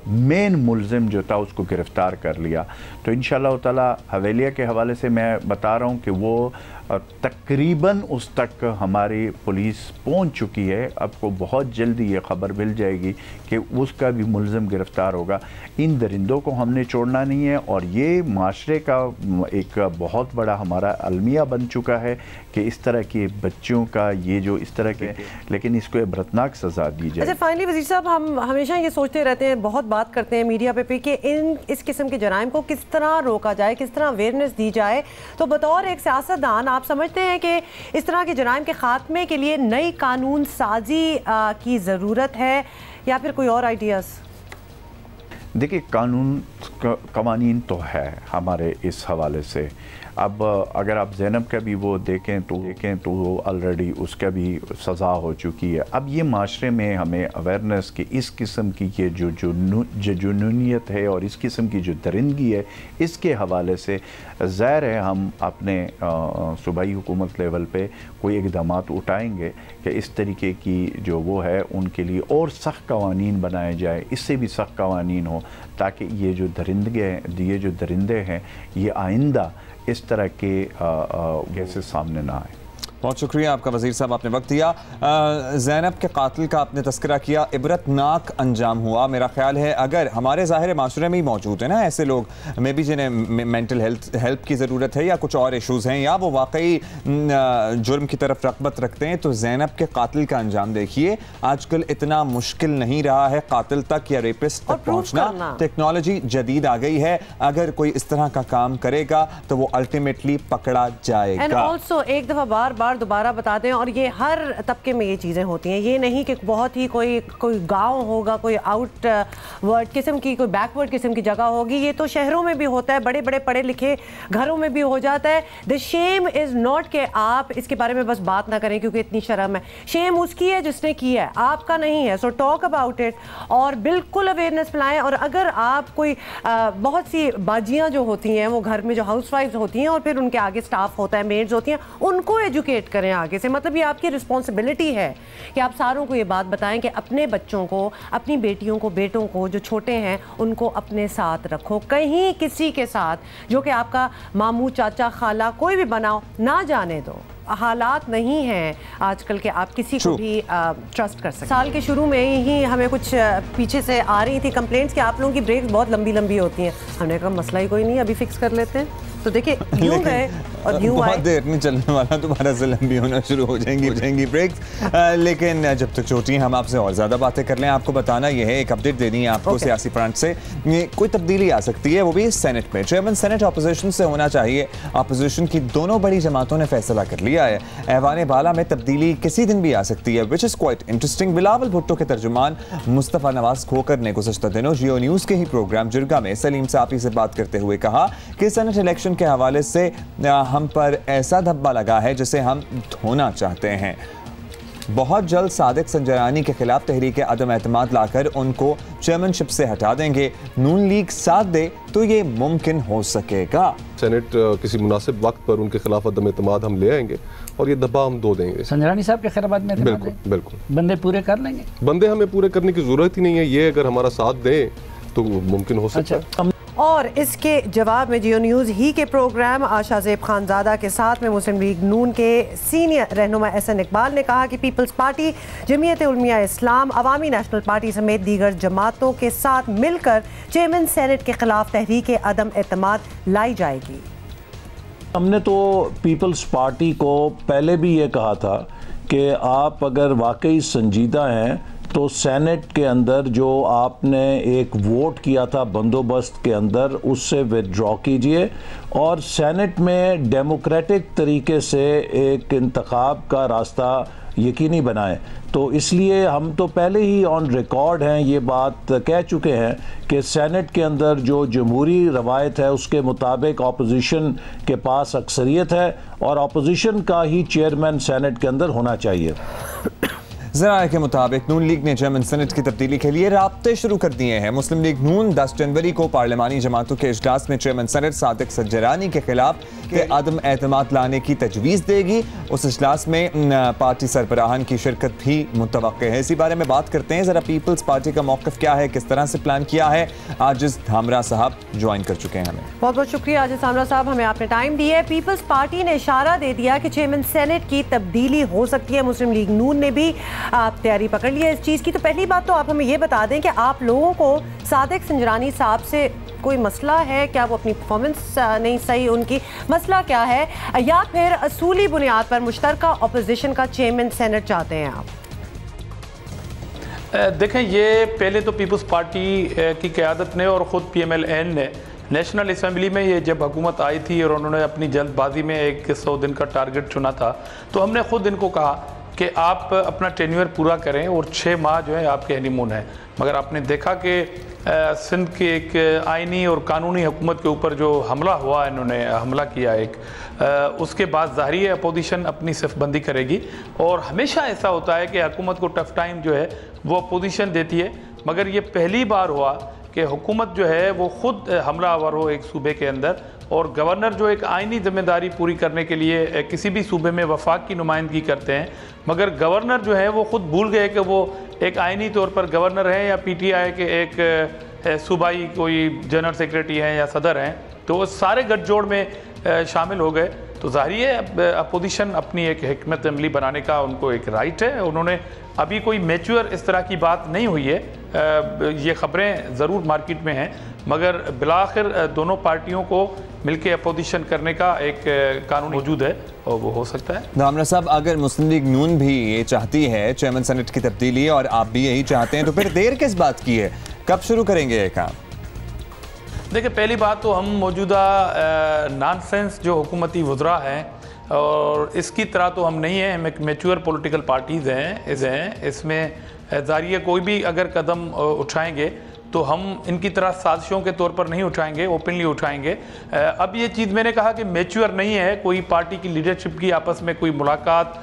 मेन मुलजिम जो था उसको गिरफ़्तार कर लिया। तो इंशाअल्लाह ताला हवेलिया के हवाले से मैं बता रहा हूँ कि वो तकरीबन उस तक हमारी पुलिस पहुंच चुकी है। आपको बहुत जल्दी ये ख़बर मिल जाएगी कि उसका भी मुलज़िम गिरफ़्तार होगा। इन दरिंदों को हमने छोड़ना नहीं है, और ये माशरे का एक बहुत बड़ा हमारा अलमिया बन चुका है कि इस तरह के बच्चों का ये जो इस तरह के, लेकिन इसको इबरतनाक सज़ा दी जाए। अच्छा, फाइनली वज़ीर साहब, हम हमेशा ये सोचते रहते हैं, बहुत बात करते हैं मीडिया पे कि इस किस्म के जराइम को किस तरह रोका जाए, किस तरह अवेयरनेस दी जाए। तो बतौर एक सियासतदान आप समझते हैं कि इस तरह के जराइम के खात्मे के लिए नई कानून साजी की ज़रूरत है, या फिर कोई और आइडियाज़? देखिए, कवानीन तो है हमारे इस हवाले से। अब अगर आप ज़ैनब का भी वो देखें तो वो ऑलरेडी उसका भी सज़ा हो चुकी है। अब ये माशरे में हमें अवेयरनेस की इस किस्म की ये जो जुनूनियत है और इस किस्म की जो दरिंदगी है, इसके हवाले से ज़ाहिर है हम अपने सूबाई हुकूमत लेवल पे कोई इक़दाम उठाएंगे कि इस तरीके की जो वो है उनके लिए और सख्त कवानीन बनाए जाए, इससे भी सख्त कवानीन हो, ताकि ये जो दरिंदे हैं ये आइंदा इस तरह के केसेस सामने ना आए। बहुत शुक्रिया आपका वज़ीर साहब, आपने वक्त दिया। ज़ैनब के कातिल का आपने तस्करा किया, इबरतनाक अंजाम हुआ। मेरा ख्याल है अगर हमारे ज़ाहिर माशरे में ही मौजूद है ना ऐसे लोग, मे बी जिन्हें मेंटल हेल्प की ज़रूरत है या कुछ और इशूज़ हैं या वो वाकई जुर्म की तरफ रग़बत रखते हैं, तो ज़ैनब के कातिल का अंजाम देखिए। आजकल इतना मुश्किल नहीं रहा है कातिल तक या रेपिस्ट तक पहुँचना। टेक्नोलॉजी जदीद आ गई है, अगर कोई इस तरह का काम करेगा तो वो अल्टीमेटली पकड़ा जाएगा। एक दफ़ा बार बार दोबारा बता दें, और ये हर तबके में ये चीज़ें होती हैं। ये नहीं कि बहुत ही कोई गांव होगा, कोई आउटवर्ड किस्म की, कोई बैकवर्ड किस्म की जगह होगी। ये तो शहरों में भी होता है, बड़े बड़े पढ़े लिखे घरों में भी हो जाता है। द शेम इज़ नॉट कि आप इसके बारे में बस बात ना करें क्योंकि इतनी शर्म है। शेम उसकी है जिसने किया है, आपका नहीं है। सो टॉक अबाउट इट और बिल्कुल अवेयरनेस फैलाएं। और अगर आप कोई बहुत सी बाजियाँ जो होती हैं वो घर में जो हाउसवाइफ्स होती हैं और फिर उनके आगे स्टाफ होता है, मेड्स होती हैं, उनको एजुकेट करें आगे से। मतलब ये आपकी रिस्पॉन्सिबिलिटी है कि आप सारों को ये बात बताएं कि अपने बच्चों को, अपनी बेटियों को, बेटों को जो छोटे हैं उनको अपने साथ रखो। कहीं किसी के साथ जो कि आपका मामू, चाचा, खाला कोई भी बनाओ ना जाने दो। हालात नहीं हैं आजकल के आप किसी को भी ट्रस्ट कर सकते। साल के शुरू में ही हमें कुछ पीछे से आ रही थी कंप्लेंट्स कि आप लोगों की ब्रेक बहुत लंबी लंबी होती हैं। हमने कहा मसला ही कोई नहीं, अभी फिक्स कर लेते हैं। तो देखिए यूं गए और यूं आए, बहुत देर नहीं चलने वाला, दोबारा से लंबी होना शुरू हो जाएंगी ब्रेक्स। लेकिन जब तक छोटी हैं हम आपसे और ज़्यादा बातें कर लें। आपको बताना यह है, एक अपडेट देनी है आपको सियासी फ्रंट से। कोई तब्दीली आ सकती है, वो भी सेनेट में। चेयरमैन सेनेट अपोजिशन से होना चाहिए। अपोजिशन की दोनों बड़ी जमातों ने फैसला कर लिया है, ऐवान बाला में तब्दीली किसी दिन भी आ सकती है, which is quite interesting. Bilawal Bhutto के तर्जुमान मुस्तफ़ा नवाज खोकर ने गुज़श्ता दिनों जियो न्यूज़ के ही प्रोग्राम जिरगा में सलीम साफ़ी से बात करते हुए कहा कि सेनेट इलेक्शन के हवाले से हम पर ऐसा धब्बा लगा है जिसे हम धोना चाहते हैं। बहुत जल्द सादिक संजरानी के खिलाफ तहरीक अदम एतमाद लाकर उनको चेयरमैनशिप से हटा देंगे। नून लीग साथ दे तो ये मुमकिन हो सकेगा। सेनेट किसी मुनासिब वक्त पर उनके खिलाफ अदम एतमाद हम ले आएंगे और ये धब्बा हम धो देंगे। संजरानी साहब के खिलाफ में बिल्कुल बंदे पूरे कर लेंगे। बंदे हमें पूरे करने की जरूरत ही नहीं है, ये अगर हमारा साथ दें तो मुमकिन हो सकता है। और इसके जवाब में जियो न्यूज़ ही के प्रोग्राम आशा ज़ेब खानज़ादा के साथ में मुस्लिम लीग नून के सीनियर रहनुमा एहसन इकबाल ने कहा कि पीपल्स पार्टी, जमीयत उलमा इस्लाम, अवामी नेशनल पार्टी समेत दीगर जमातों के साथ मिलकर चेयरमैन सेनेट के खिलाफ तहरीक अदम एतमाद लाई जाएगी। हमने तो पीपल्स पार्टी को पहले भी ये कहा था कि आप अगर वाकई संजीदा हैं तो सेनेट के अंदर जो आपने एक वोट किया था बंदोबस्त के अंदर, उससे विथड्रॉ कीजिए और सेनेट में डेमोक्रेटिक तरीके से एक इंतखाब का रास्ता यकीनी बनाएं। तो इसलिए हम तो पहले ही ऑन रिकॉर्ड हैं, ये बात कह चुके हैं कि सेनेट के अंदर जो जमहूरी रवायत है उसके मुताबिक अपोजिशन के पास अक्सरियत है और अपोजिशन का ही चेयरमैन सेनेट के अंदर होना चाहिए। ज़राए के मुताबिक नून लीग ने चेयरमैन सेनेट की तब्दीली के लिए राब्ते शुरू कर दिए हैं। मुस्लिम लीग नून 10 जनवरी को पार्लिमानी जमातों के इजलास में चेयरमैन सेनेट सादिक संजरानी के खिलाफ अदम एतमाद लाने की तजवीज़ देगी। उस इजलास में पार्टी सरबराहान की शिरकत भी मुतवक्के है। इसी बारे में बात करते हैं, ज़रा पीपल्स पार्टी का मौक़िफ़ क्या है, किस तरह से प्लान किया है। आजिज़ धामरा साहब ज्वाइन कर चुके हैं हमें। बहुत बहुत शुक्रिया आजिज़ धामरा साहब, हमें आपने टाइम दिया है। पीपल्स पार्टी ने इशारा दे दिया कि चेयरमैन सेनेट की तब्दीली हो सकती है। मुस्लिम लीग नून ने भी आप तैयारी पकड़ ली है इस चीज़ की। तो पहली बात तो आप हमें ये बता दें कि आप लोगों को सादिक संजरानी साहब से कोई मसला है क्या? वो अपनी परफॉर्मेंस नहीं सही, उनकी मसला क्या है, या फिर असूली बुनियाद पर मुश्तरका अपोजिशन का चेयरमैन सेनेट चाहते हैं आप? देखें, ये पहले तो पीपल्स पार्टी की क़यादत ने और ख़ुद PMLN ने नेशनल असम्बली में ये जब हुकूमत आई थी और उन्होंने अपनी जल्दबाजी में एक 100 दिन का टारगेट चुना था, तो हमने ख़ुद इनको कहा कि आप अपना टेन्यूर पूरा करें और 6 माह जो है आपके हनीमून है। मगर आपने देखा कि सिंध के एक आइनी और कानूनी हुकूमत के ऊपर जो हमला हुआ, इन्होंने हमला किया एक, उसके बाद ज़ाहिर है अपोजिशन अपनी सिफबंदी करेगी। और हमेशा ऐसा होता है कि हुकूमत को टफ टाइम जो है वो अपोजिशन देती है, मगर ये पहली बार हुआ कि हुकूमत जो है वो ख़ुद हमलावर हो एक सूबे के अंदर, और गवर्नर जो एक आइनी जिम्मेदारी पूरी करने के लिए किसी भी सूबे में वफाक की नुमाइंदगी करते हैं, मगर गवर्नर जो है वो ख़ुद भूल गए कि वो एक आइनी तौर पर गवर्नर हैं या PTI के एक सूबाई कोई जनरल सेक्रेटरी हैं या सदर हैं, तो वो सारे गठजोड़ में शामिल हो गए। तो ज़ाहिर है अपोजिशन अपनी एक हिकमत अमली बनाने का उनको एक राइट है। उन्होंने अभी कोई मैच्योर इस तरह की बात नहीं हुई है, ये ख़बरें ज़रूर मार्केट में हैं, मगर बिलाखिर दोनों पार्टियों को मिलके अपोजिशन करने का एक कानून मौजूद है और वो हो सकता है। धामरा साहब, अगर मुस्लिम लीग नून भी ये चाहती है चेयरमैन सेनेट की तब्दीली और आप भी यही चाहते हैं, तो फिर देर किस बात की है, कब शुरू करेंगे ये काम? देखिए, पहली बात तो हम मौजूदा नॉनसेंस जो हुकूमती वज़रा हैं और इसकी तरह तो हम नहीं हैं, हम एक मैच्योर पॉलिटिकल पार्टीज़ हैं, इसमें ज़ाहिर कोई भी अगर कदम उठाएंगे तो हम इनकी तरह साजिशों के तौर पर नहीं उठाएंगे, ओपनली उठाएंगे। अब ये चीज़ मैंने कहा कि मैच्योर नहीं है, कोई पार्टी की लीडरशिप की आपस में कोई मुलाकात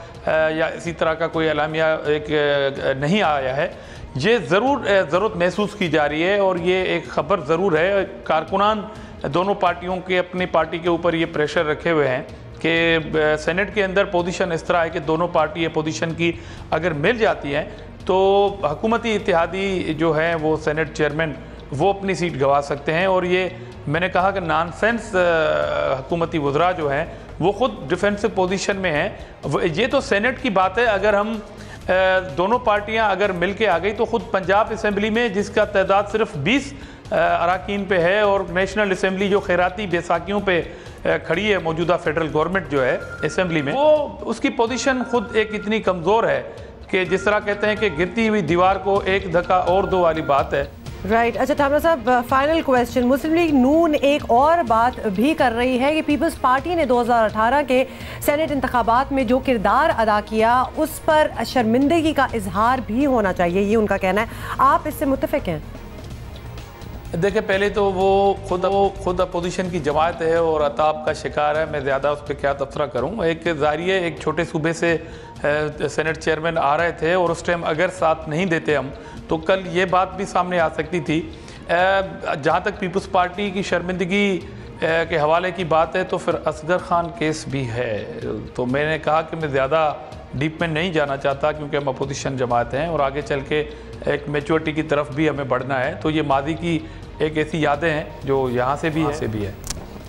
या इसी तरह का कोई एलामिया एक नहीं आया है। ये ज़रूर ज़रूरत महसूस की जा रही है और ये एक ख़बर ज़रूर है, कारकुनान दोनों पार्टियों के अपनी पार्टी के ऊपर ये प्रेशर रखे हुए हैं कि सेनेट के अंदर पोजीशन इस तरह है कि दोनों पार्टी अपोजिशन की अगर मिल जाती हैं तो हुकूमती इत्तेहादी जो है वो सेनेट चेयरमैन वो अपनी सीट गंवा सकते हैं। और ये मैंने कहा कि नॉनसेंस हुकूमती वज़रा जो हैं वो ख़ुद डिफेंसिव पोजीशन में हैं। ये तो सेनेट की बात है, अगर हम दोनों पार्टियां अगर मिल के आ गई तो ख़ुद पंजाब असम्बली में जिसका तादाद सिर्फ 20 अरकान पे है और नेशनल असम्बली जो खैराती बैसाखियों पे खड़ी है मौजूदा फेडरल गवर्नमेंट जो है असम्बली में, वो उसकी पोजीशन खुद एक इतनी कमज़ोर है कि जिस तरह कहते हैं कि गिरती हुई दीवार को एक धक्का और दो वाली बात है। राइट अच्छा धामरा साहब, फाइनल क्वेश्चन, मुस्लिम लीग नून एक और बात भी कर रही है कि पीपल्स पार्टी ने 2018 के सेनेट इंतखाबात में जो किरदार अदा किया उस पर शर्मिंदगी का इजहार भी होना चाहिए, ये उनका कहना है। आप इससे मुत्तफिक हैं? देखिए, पहले तो वो खुद अपोजिशन की जमात है और अताब का शिकार है, मैं ज़्यादा उस पर क्या तबसरा करूँ। एक जारिए एक छोटे सूबे से सेनेट चेयरमैन आ रहे थे और उस टाइम अगर साथ नहीं देते हम तो कल ये बात भी सामने आ सकती थी। जहाँ तक पीपल्स पार्टी की शर्मिंदगी के हवाले की बात है तो फिर असगर खान केस भी है, तो मैंने कहा कि मैं ज़्यादा डीप में नहीं जाना चाहता क्योंकि हम अपोजिशन जमात हैं और आगे चल के एक मैच्योरिटी की तरफ भी हमें बढ़ना है। तो ये मादी की एक ऐसी यादें हैं जो यहाँ से भी है।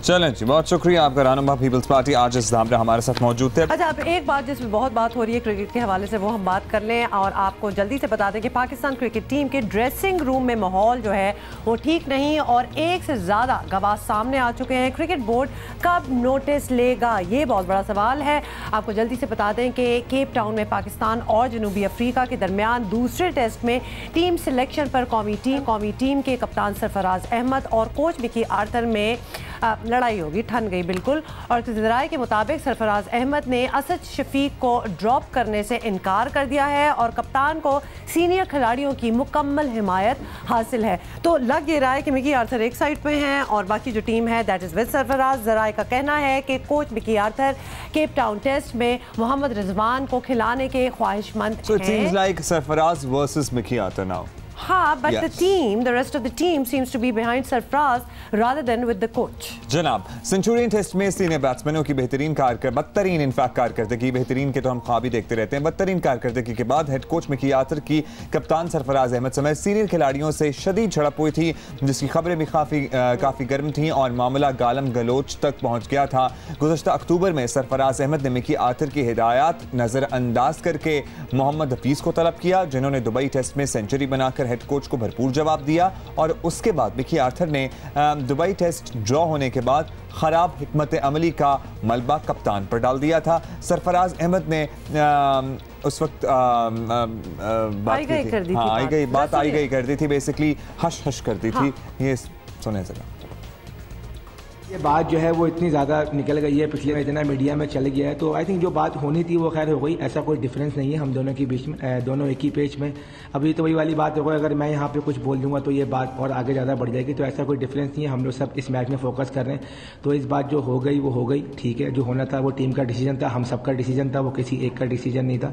चलें जी, बहुत शुक्रिया आपका रहनुमा पीपल्स पार्टी आजिज़ धामरा हमारे साथ मौजूद थे। अच्छा, अब एक बात जिसमें बहुत बात हो रही है क्रिकेट के हवाले से वो हम बात कर लें और आपको जल्दी से बता दें कि पाकिस्तान क्रिकेट टीम के ड्रेसिंग रूम में माहौल जो है वो ठीक नहीं और एक से ज़्यादा गवाह सामने आ चुके हैं। क्रिकेट बोर्ड कब नोटिस लेगा, ये बहुत बड़ा सवाल है। आपको जल्दी से बता दें कि केप टाउन में पाकिस्तान और जनूबी अफ्रीका के दरमियान दूसरे टेस्ट में टीम सिलेक्शन पर कौमी टीम के कप्तान सरफराज अहमद और कोच विकी आर्थर में लड़ाई होगी, ठन गई बिल्कुल। और ज़राए के मुताबिक सरफराज अहमद ने असद शफीक को ड्रॉप करने से इनकार कर दिया है और कप्तान को सीनियर खिलाड़ियों की मुकम्मल हिमायत हासिल है। तो लग ये रहा है कि मिकी आर्थर एक साइड पे हैं और बाकी जो टीम है दैट इज़ विद सरफराज। ज़राए का कहना है कि coach Mickey Arthur Cape Town test में मोहम्मद रिजवान को खिलाने के ख्वाहिशमंद हैं। So it seems like Sarfaraz versus Mickey Arthur now. हाँ, but the rest of the team seems to be behind Sarfaraz rather than with the coach. जनाब, Centurion test में senior बैट्समैनों की बदतरीन in fact कारकर्दगी, बेहतरीन के तो हम ख्वाब ही देखते रहते हैं, बदतरीन कारकर्दगी के बाद हेड कोच मिकी आर्थर की कप्तान सरफराज अहमद समेत सीनियर खिलाड़ियों से शदीद झड़प हुई थी जिसकी खबरें भी काफ़ी गर्म थीं और मामला गालम गलोच तक पहुँच गया था। गुज़श्ता अक्टूबर में सरफराज अहमद ने मिकी आर्थर की हिदायत नज़रअंदाज करके मोहम्मद हफीज़ को तलब किया जिन्होंने दुबई टेस्ट में सेंचुरी बनाकर हेड कोच को भरपूर जवाब दिया और उसके बाद मिकी आर्थर ने दुबई टेस्ट ड्रॉ होने के बाद खराब हिकमत अमली का मलबा कप्तान पर डाल दिया था। सरफराज अहमद ने उस वक्त बात आई गई कर दी थी, बेसिकली हश हश कर दी थी। ये सुने जरा। ये बात जो है वो इतनी ज़्यादा निकल गई है, पिछले इतना मीडिया में चल गया है, तो आई थिंक जो बात होनी थी वो खैर हो गई। ऐसा कोई डिफरेंस नहीं है हम दोनों के बीच में, दोनों एक ही पेज में। अभी तो वही वाली बात हो गई, अगर मैं यहाँ पे कुछ बोल दूंगा तो ये बात और आगे ज़्यादा बढ़ जाएगी, तो ऐसा कोई डिफरेंस नहीं है। हम लोग सब इस मैच में फोकस कर रहे हैं, तो इस बात जो हो गई वो हो गई, ठीक है। जो होना था वो टीम का डिसीजन था, हम सबका डिसीजन था, वो किसी एक का डिसीजन नहीं था।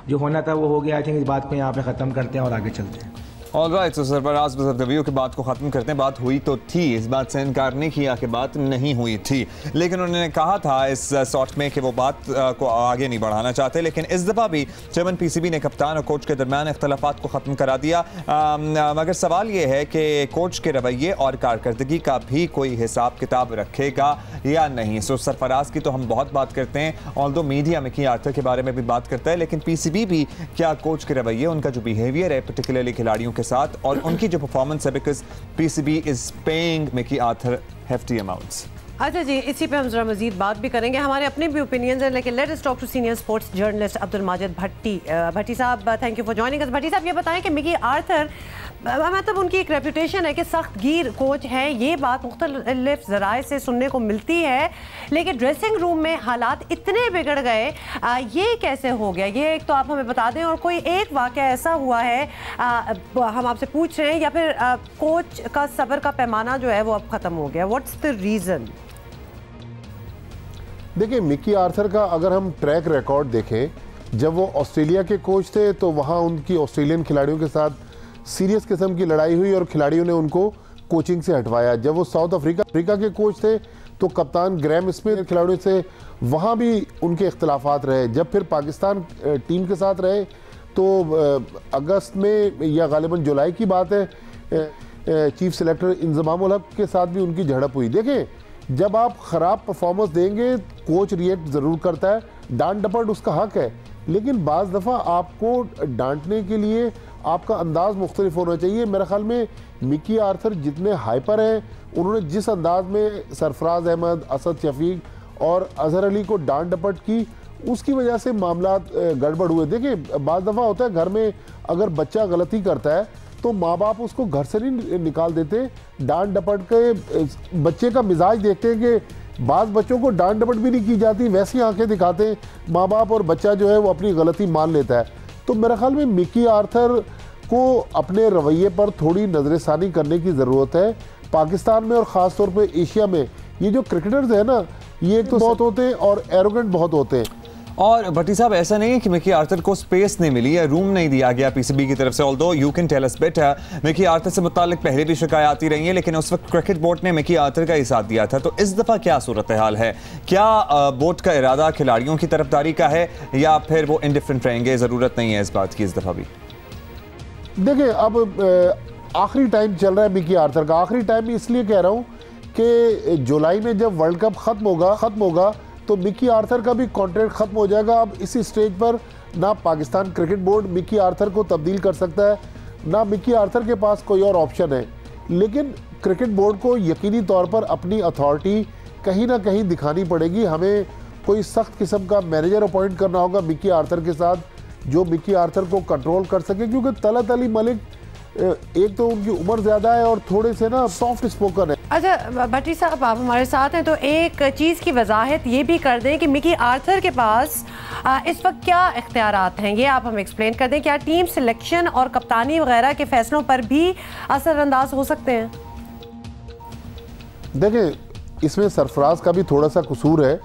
जो होना था वो हो गया। आई थिंक इस बात को यहाँ पे ख़त्म करते हैं और आगे चलते हैं। ऑलराइट, तो सरफराज बज़रदवी की बात को ख़त्म करते हैं। बात हुई तो थी, इस बात से इनकार नहीं किया कि बात नहीं हुई थी, लेकिन उन्होंने कहा था इस शॉट में कि वो बात को आगे नहीं बढ़ाना चाहते। लेकिन इस दफ़ा भी चेयरमैन पीसीबी ने कप्तान और कोच के दरमियान इख्तलाफात को ख़त्म करा दिया। मगर सवाल ये है कि कोच के रवैये और कारकर्दगी का भी कोई हिसाब किताब रखेगा या नहीं। सो सरफराज की तो हम बहुत बात करते हैं, ऑल्दो मीडिया में की आर्थर के बारे में भी बात करता है, लेकिन पीसीबी भी क्या कोच के रवैये, उनका जो बिहेवियर है पर्टिकुलरली खिलाड़ियों के साथ और उनकी जो परफॉर्मेंस है, because PCB is paying Mickey Arthur hefty amounts. अच्छा जी, इसी पे हम जरा मजीद बात भी करेंगे, हमारे अपने भी ओपिनियंस हैं, लेकिन let us talk to senior sports journalist Abdul Majid Bhatti. Bhatti साहब, thank you for joining us. Bhatti साहब, ये बताएं कि मिकी आर्थर, मतलब उनकी एक रेपुटेशन है कि सख्त गिर कोच हैं, ये बात मुख्तलिफ ज़राए से सुनने को मिलती है, लेकिन ड्रेसिंग रूम में हालात इतने बिगड़ गए, ये कैसे हो गया? ये एक तो आप हमें बता दें, और कोई एक वाक़या ऐसा हुआ है हम आपसे पूछ रहे हैं, या फिर कोच का सब्र का पैमाना जो है वो अब ख़त्म हो गया? What's the reason? देखिए, मिकी आर्थर का अगर हम ट्रैक रिकॉर्ड देखें, जब वो ऑस्ट्रेलिया के कोच थे तो वहाँ उनकी ऑस्ट्रेलियन खिलाड़ियों के साथ सीरियस किस्म की लड़ाई हुई और खिलाड़ियों ने उनको कोचिंग से हटवाया। जब वो साउथ अफ्रीका के कोच थे तो कप्तान ग्रैम स्मिथ खिलाड़ियों से वहाँ भी उनके इख्तलाफात रहे। जब फिर पाकिस्तान टीम के साथ रहे तो अगस्त में या गालिबन जुलाई की बात है, चीफ सेलेक्टर इंजमाम उल हक के साथ भी उनकी झड़प हुई। देखें, जब आप ख़राब परफॉर्मेंस देंगे कोच रिएक्ट ज़रूर करता है, डांट डपट उसका हक है, लेकिन बाज़ दफ़ा आपको डांटने के लिए आपका अंदाज़ मुख्तलिफ होना चाहिए। मेरे ख्याल में मिकी आर्थर जितने हाइपर हैं, उन्होंने जिस अंदाज में सरफराज अहमद, असद शफीक और अजहर अली को डांट डपट की, उसकी वजह से मामला गड़बड़ हुए। देखिए, बाज़ दफ़ा होता है घर में अगर बच्चा गलती करता है तो माँ बाप उसको घर से नहीं निकाल देते, डांट डपट के बच्चे का मिजाज देखते हैं कि बाज़ बच्चों को डांट डपट भी नहीं की जाती, वैसी आंखें दिखाते हैं माँ बाप, और बच्चा जो है वो अपनी गलती मान लेता है। तो मेरे ख्याल में मिकी आर्थर को अपने रवैये पर थोड़ी नज़रसानी करने की ज़रूरत है। पाकिस्तान में और ख़ास तौर पे एशिया में ये जो क्रिकेटर्स हैं ना, ये एक तो बहुत होते हैं और एरोगेंट बहुत होते हैं। और भट्टी साहब, ऐसा नहीं है कि मिकी आर्थर को स्पेस नहीं मिली या रूम नहीं दिया गया पीसीबी की तरफ से, although you can tell us better. Mickey Arthur से मुतालिक पहले भी शिकायत आती रही है, लेकिन उस वक्त क्रिकेट बोर्ड ने मिकी आर्थर का ही साथ दिया था। तो इस दफ़ा क्या सूरत हाल है? क्या बोर्ड का इरादा खिलाड़ियों की तरफदारी का है या फिर वो इंडिफरेंट रहेंगे? ज़रूरत नहीं है इस बात की इस दफ़ा भी। देखिए, अब आखिरी टाइम चल रहा है मिकी आर्थर का। आखिरी टाइम इसलिए कह रहा हूँ कि जुलाई में जब वर्ल्ड कप ख़त्म होगा तो मिकी आर्थर का भी कॉन्ट्रैक्ट ख़त्म हो जाएगा। अब इसी स्टेज पर ना Pakistan cricket board Mickey Arthur को तब्दील कर सकता है, ना मिकी आर्थर के पास कोई और ऑप्शन है। लेकिन क्रिकेट बोर्ड को यकीनी तौर पर अपनी अथॉरिटी कहीं ना कहीं दिखानी पड़ेगी। हमें कोई सख्त किस्म का मैनेजर अपॉइंट करना होगा मिकी आर्थर के साथ, जो मिकी आर्थर को कंट्रोल कर सके, क्योंकि तलत अली मलिक एक तो उनकी उम्र ज़्यादा है और थोड़े से ना सॉफ्ट स्पोकन है। अच्छा भट्टी साहब, आप हमारे साथ हैं, तो एक चीज़ की वजाहत ये भी कर दें कि मिकी आर्थर के पास इस वक्त क्या इख्तियारात हैं, ये आप हमें एक्सप्लेन कर दें। क्या टीम सिलेक्शन और कप्तानी वगैरह के फैसलों पर भी असरअंदाज हो सकते हैं? देखें, इसमें सरफराज का भी थोड़ा सा कसूर है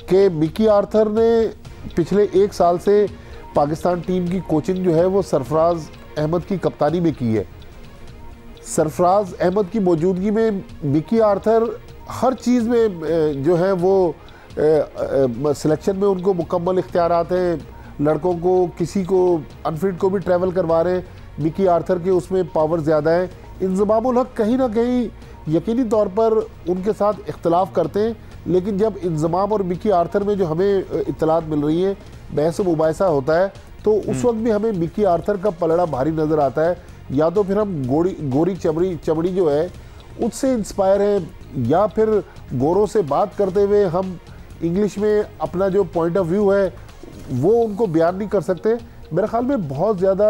कि मिकी आर्थर ने पिछले 1 साल से पाकिस्तान टीम की कोचिंग जो है वो सरफराज अहमद की कप्तानी में की है। सरफराज अहमद की मौजूदगी में मिकी आर्थर हर चीज़ में जो है वो सिलेक्शन में उनको मुकम्मल इख्तियारात हैं। लड़कों को, किसी को अनफिट को भी ट्रैवल करवा रहे हैं, मिकी आर्थर के उसमें पावर ज़्यादा है। इंजमाम उल हक कहीं ना कहीं यकीनी तौर पर उनके साथ इख्तलाफ करते हैं, लेकिन जब इंजमाम और मिकी आर्थर में जो हमें इत्तलात मिल रही है, बहस मुबाहिसा होता है, तो उस वक्त भी हमें मिकी आर्थर का पलड़ा भारी नज़र आता है। या तो फिर हम गोरी चमड़ी जो है उससे इंस्पायर हैं, या फिर गोरों से बात करते हुए हम इंग्लिश में अपना जो पॉइंट ऑफ व्यू है वो उनको बयान नहीं कर सकते। मेरे ख्याल में बहुत ज़्यादा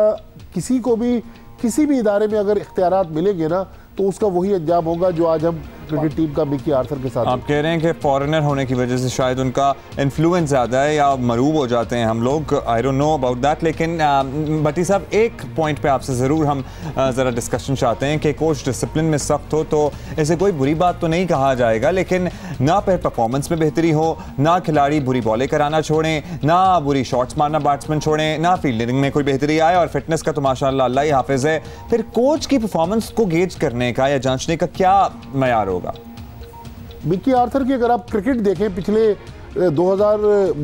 किसी को भी किसी भी इदारे में अगर इख्तियारात मिलेंगे ना, तो उसका वही अंजाम होगा जो आज हम क्रिकेट टीम का मिकी आर्थर के साथ। आप कह रहे हैं कि फॉरेनर होने की वजह से शायद उनका इन्फ्लुएंस ज़्यादा है या मरूब हो जाते हैं हम लोग, I don't know about that. लेकिन भट्टी साहब, एक पॉइंट पे आपसे ज़रूर हम ज़रा डिस्कशन चाहते हैं कि कोच डिसिप्लिन में सख्त हो तो इसे कोई बुरी बात तो नहीं कहा जाएगा, लेकिन ना फिर परफॉर्मेंस में बेहतरी हो, ना खिलाड़ी बुरी बॉलें कराना छोड़ें, ना बुरी शॉट्स मारना बैट्समैन छोड़ें, ना फील्डिंग में कोई बेहतरी आए, और फिटनेस का तो माशाअल्लाह अल्लाह ही हाफिज़ है। फिर कोच की परफॉर्मेंस को गेज करने का या जांचने का क्या मयार होगा? मिकी आर्थर की अगर आप क्रिकेट देखें, पिछले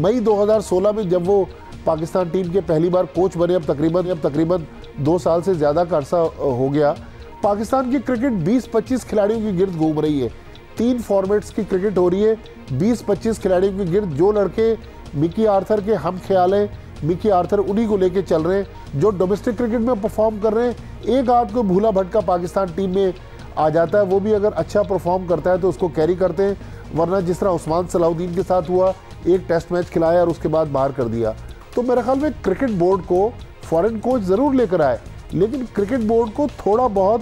मई 2016 में जब वो पाकिस्तान टीम के पहली बार कोच बने, अब तकरीबन 2 साल से ज़्यादा का अरसा हो गया, पाकिस्तान की क्रिकेट 20-25 खिलाड़ियों की गिर्द घूम रही है। 3 फॉर्मेट्स की क्रिकेट हो रही है 20-25 खिलाड़ियों की गिर्द। जो लड़के मिकी आर्थर के हम ख्याल हैं, मिकी आर्थर उन्हीं को लेके चल रहे हैं। जो डोमेस्टिक क्रिकेट में परफॉर्म कर रहे हैं, एक आध को भूला भटका पाकिस्तान टीम में आ जाता है, वो भी अगर अच्छा परफॉर्म करता है तो उसको कैरी करते हैं, वरना जिस तरह उस्मान सलाउद्दीन के साथ हुआ, एक टेस्ट मैच खिलाया और उसके बाद बाहर कर दिया। तो मेरे ख्याल में क्रिकेट बोर्ड को फॉरेन कोच ज़रूर लेकर आए, लेकिन क्रिकेट बोर्ड को थोड़ा बहुत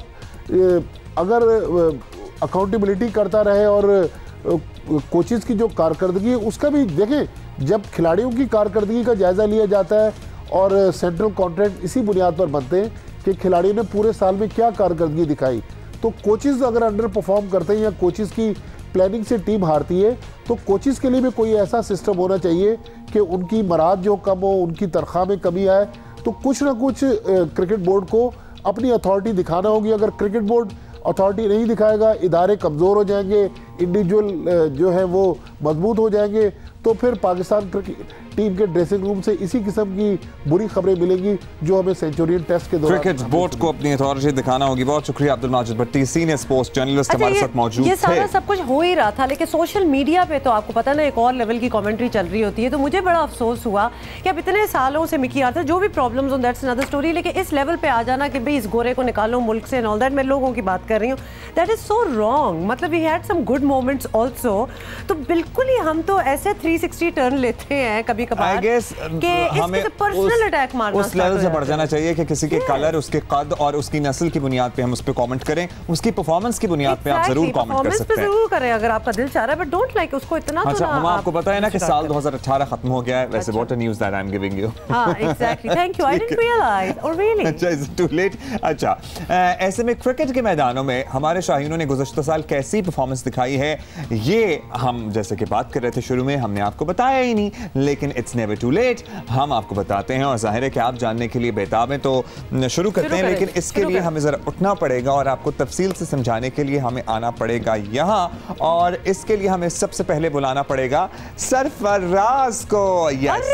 अगर अकाउंटेबिलिटी करता रहे और कोचेज़ की जो कारकर्दगी है उसका भी देखें। जब खिलाड़ियों की कारकर्दगी का जायज़ा लिया जाता है और सेंट्रल कॉन्ट्रैक्ट इसी बुनियाद पर बनते हैं कि खिलाड़ियों ने पूरे साल में क्या कारकर्दगी दिखाई, तो कोचेज़ अगर अंडर परफॉर्म करते हैं या कोचेज़ की प्लानिंग से टीम हारती है, तो कोचेज़ के लिए भी कोई ऐसा सिस्टम होना चाहिए कि उनकी मराद जो कम हो, उनकी तनख्वाह में कमी आए, तो कुछ ना कुछ क्रिकेट बोर्ड को अपनी अथॉरिटी दिखाना होगी। अगर क्रिकेट बोर्ड अथॉरिटी नहीं दिखाएगा, इदारे कमज़ोर हो जाएंगे, इंडिविजुअल जो है वो मजबूत हो जाएंगे, तो फिर पाकिस्तान टीम के ड्रेसिंग रूम से इसी किस्म की बुरी खबरें मिलेंगी जो हमें सेंचुरियन टेस्ट के दौरान। क्रिकेट बोर्ड को अपनी अथॉरिटी दिखाना होगी। बहुत शुक्रिया अब्दुल माजिद भट्टी, सीनियर स्पोर्ट्स जर्नलिस्ट हमारे साथ मौजूद थे। ये सारा सब कुछ हो ही रहा था, लेकिन सोशल मीडिया पे तो आपको पता ना एक और लेवल की कमेंट्री चल रही होती है। तो मुझे बड़ा अफसोस हुआ कि अब इतने सालों से मिकी आर्थर, जो भी problems on that's another story, लेकिन इस लेवल पे आ जाना कि भाई इस गोरे को निकालो मुल्क से एंड ऑल दैट, मैं लोगों की बात कर रही हूँ, दैट इज सो रॉन्ग। मतलब we had some good moments also, तो बिल्कुल ही हम तो ऐसे 360 टर्न लेते हैं कभी कभार कि हमें पर्सनल अटैक मारना उस लेवल से बढ़ जाना चाहिए कि किसी के कलर, उसके कद और उसकी नस्ल की बुनियाद पे हम उस पे कमेंट करें। उसकी परफॉर्मेंस की बुनियाद पे आप जरूर कमेंट कर सकते हैं, जरूर करें अगर आपका दिल चाह रहा है, बट डोंट लाइक उसको इतना। अच्छा, हम आपको पता है ना कि साल 2018 खत्म हो गया है। वैसे what a news that I am giving you. हां exactly, thank you, I didn't realise और रियली। अच्छा, इज टू लेट। अच्छा, ऐसे में क्रिकेट के मैदानों में हमारे शाहीनों ने गुज़श्ता साल कैसी परफॉर्मेंस दिखाई है, ये हम जैसे कि बात कर रहे थे शुरू में, हमने आपको बताया ही नहीं, लेकिन इट्स नेवर टू लेट, हम आपको बताते हैं। और जाहिर है कि आप जानने के लिए बेताब हैं, तो शुरू करते हैं। लेकिन इसके लिए हमें ज़रा उठना पड़ेगा और आपको तफसील से समझाने के लिए हमें आना पड़ेगा यहाँ, और इसके लिए हमें सबसे पहले बुलाना पड़ेगा सरफराज को। यस,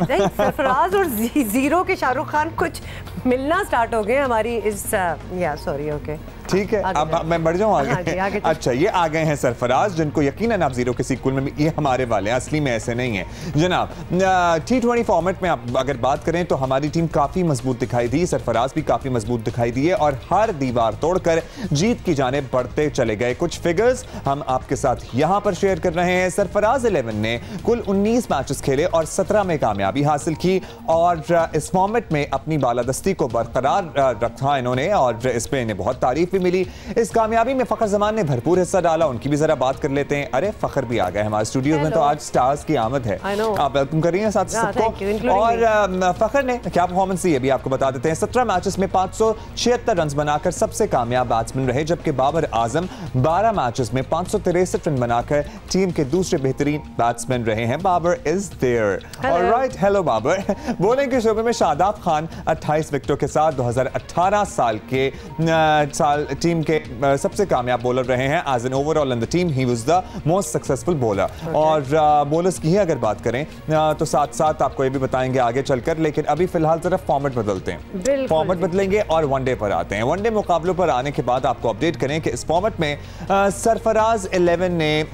सरफराज और जीरो के शाहरुख खान कुछ मिलना स्टार्ट हो गए हमारी इस या सॉरी ओके ठीक है। अब मैं बढ़ जाऊँ आगे? आगे अच्छा, ये आ गए हैं सरफराज, जिनको यकीनन आप जीरो के सीक्वल में भी ये हमारे वाले हैं, असली में ऐसे नहीं है जनाब। T20 फॉर्मेट में आप अगर बात करें तो हमारी टीम काफ़ी मजबूत दिखाई दी, सरफराज भी काफ़ी मजबूत दिखाई दिए और हर दीवार तोड़कर जीत की जाने बढ़ते चले गए। कुछ फिगर्स हम आपके साथ यहाँ पर शेयर कर रहे हैं। सरफराज 11 ने कुल 19 मैचेस खेले और 17 में कामयाबी हासिल की, और इस फॉर्मेट में अपनी बालादस्ती को बरकरार रखा इन्होंने, और इस पर इन्हें बहुत तारीफ भी मिली। इस कामयाबी में फखर जमान ने भरपूर हिस्सा डाला, उनकी भी जरा बात कर लेते हैं। अरे फखर भी आ गए हमारे स्टूडियो में, तो आज स्टार्स की आमद है, आप वेलकम कर रही हैं साथ सबको। और फखर ने क्या परफॉर्मेंस दी है भी आपको बता देते हैं। 17 मैचेस में 576 रन बनाकर सबसे कामयाब बैट्समैन रहे, जबकि बाबर आजम 12 मैचेस में 563 रन बनाकर टीम के दूसरे बेहतरीन बैट्समैन रहे हैं। Babar is there. Alright, hello Babar. Bowling के शोबे में शादाब खान 28 विकेटों के साथ 2018 साल के टीम के सबसे कामयाब बॉलर रहे हैं। As an overall in the team he was the most successful bowler. और बॉलर्स की ही अगर बात करें तो साथ साथ आपको ये भी बताएंगे आगे चलकर, लेकिन अभी फिलहाल जरा फॉर्मेट बदलते हैं, फॉर्मेट बदलेंगे और वनडे पर आते हैं। वनडे मुकाबलों पर आने के बाद आपको अपडेट करें कि इस फॉर्मेट में सरफराज 11 ने